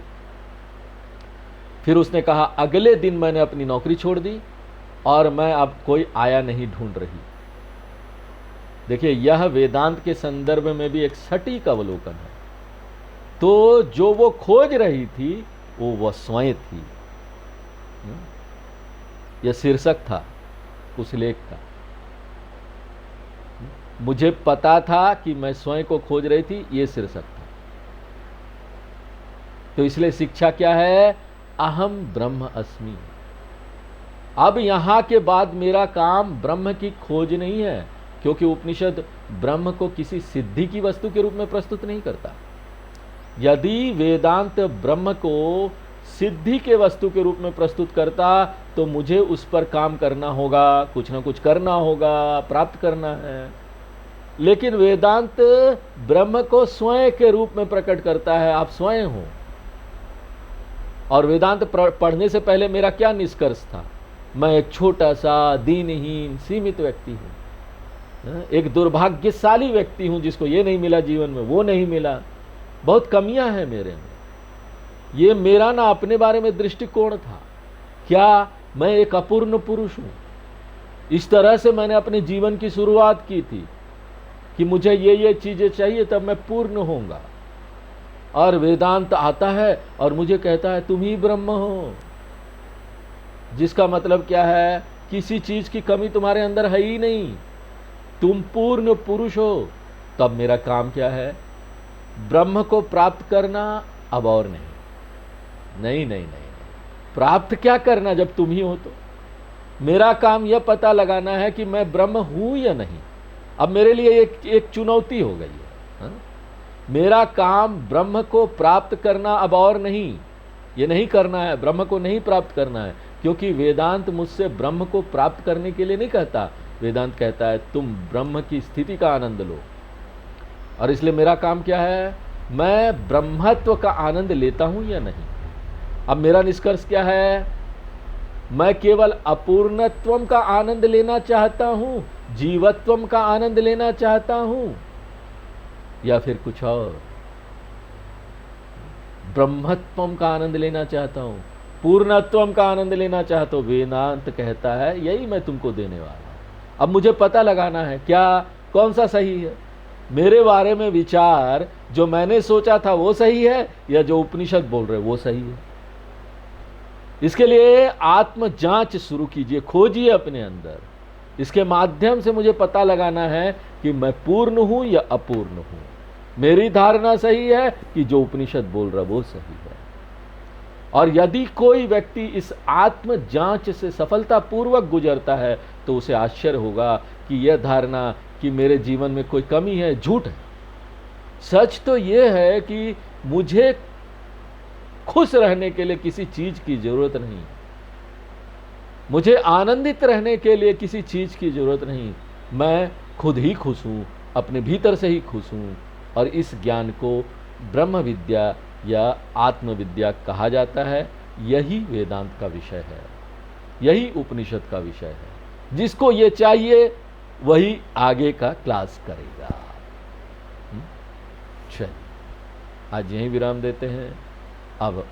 फिर उसने कहा अगले दिन मैंने अपनी नौकरी छोड़ दी और मैं अब कोई आया नहीं ढूंढ रही। देखिए, यह वेदांत के संदर्भ में भी एक सटीक अवलोकन है। तो जो वो खोज रही थी वो स्वयं थी। यह शीर्षक था उस लेख का। मुझे पता था कि मैं स्वयं को खोज रही थी, ये शीर्षक था। तो इसलिए शिक्षा क्या है? अहम ब्रह्म अस्मि। अब यहां के बाद मेरा काम ब्रह्म की खोज नहीं है, क्योंकि उपनिषद ब्रह्म को किसी सिद्धि की वस्तु के रूप में प्रस्तुत नहीं करता। यदि वेदांत ब्रह्म को सिद्धि के वस्तु के रूप में प्रस्तुत करता तो मुझे उस पर काम करना होगा, कुछ ना कुछ करना होगा, प्राप्त करना है। लेकिन वेदांत ब्रह्म को स्वयं के रूप में प्रकट करता है, आप स्वयं हो। और वेदांत पढ़ने से पहले मेरा क्या निष्कर्ष था? मैं एक छोटा सा दीनहीन सीमित व्यक्ति हूं, एक दुर्भाग्यशाली व्यक्ति हूं जिसको ये नहीं मिला जीवन में, वो नहीं मिला, बहुत कमियां हैं मेरे में। ये मेरा ना अपने बारे में दृष्टिकोण था, क्या मैं एक अपूर्ण पुरुष हूं। इस तरह से मैंने अपने जीवन की शुरुआत की थी कि मुझे ये चीजें चाहिए तब मैं पूर्ण होऊंगा। और वेदांत आता है और मुझे कहता है तुम ही ब्रह्म हो, जिसका मतलब क्या है? किसी चीज की कमी तुम्हारे अंदर है ही नहीं, तुम पूर्ण पुरुष हो। तब मेरा काम क्या है? ब्रह्म को प्राप्त करना, अब और नहीं। नहीं नहीं नहीं, प्राप्त क्या करना जब तुम ही हो? तो मेरा काम यह पता लगाना है कि मैं ब्रह्म हूं या नहीं। अब मेरे लिए एक चुनौती हो गई है। मेरा काम ब्रह्म को प्राप्त करना, अब और नहीं। ये नहीं करना है, ब्रह्म को नहीं प्राप्त करना है, क्योंकि वेदांत मुझसे ब्रह्म को प्राप्त करने के लिए नहीं कहता। वेदांत कहता है तुम ब्रह्म की स्थिति का आनंद लो। और इसलिए मेरा काम क्या है? मैं ब्रह्मत्व का आनंद लेता हूं या नहीं। अब मेरा निष्कर्ष क्या है? मैं केवल अपूर्णत्वम का आनंद लेना चाहता हूं, जीवत्वम का आनंद लेना चाहता हूं, या फिर कुछ और? ब्रह्मत्वम का आनंद लेना चाहता हूं, पूर्णत्वम का आनंद लेना चाहता हूं। वेदांत कहता है यही मैं तुमको देने वाला हूं। अब मुझे पता लगाना है क्या कौन सा सही है। मेरे बारे में विचार जो मैंने सोचा था वो सही है, या जो उपनिषद बोल रहे वो सही है। इसके लिए आत्म जांच शुरू कीजिए, खोजिए अपने अंदर। इसके माध्यम से मुझे पता लगाना है कि मैं पूर्ण हूं या अपूर्ण हूं। मेरी धारणा सही है कि जो उपनिषद बोल रहा वो सही है। और यदि कोई व्यक्ति इस आत्म जांच से सफलतापूर्वक गुजरता है तो उसे आश्चर्य होगा कि यह धारणा कि मेरे जीवन में कोई कमी है झूठ है। सच तो यह है कि मुझे खुश रहने के लिए किसी चीज की जरूरत नहीं, मुझे आनंदित रहने के लिए किसी चीज की जरूरत नहीं। मैं खुद ही खुश हूं, अपने भीतर से ही खुश हूं। और इस ज्ञान को ब्रह्म विद्या या आत्मविद्या कहा जाता है। यही वेदांत का विषय है। यही उपनिषद का विषय है। जिसको ये चाहिए वही आगे का क्लास करेगा। चलिए आज यहीं विराम देते हैं। अब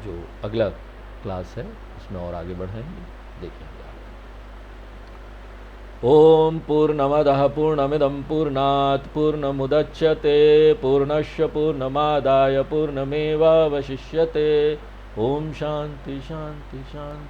जो अगला क्लास है उसमें और आगे बढ़ेंगे, देखेंगे। ओम पूर्णमदः पूर्णमिदं पूर्णात् पूर्णमुदच्यते पूर्णस्य पूर्णमादाय पूर्णमेवावशिष्यते। ओम शांति शांति शांति।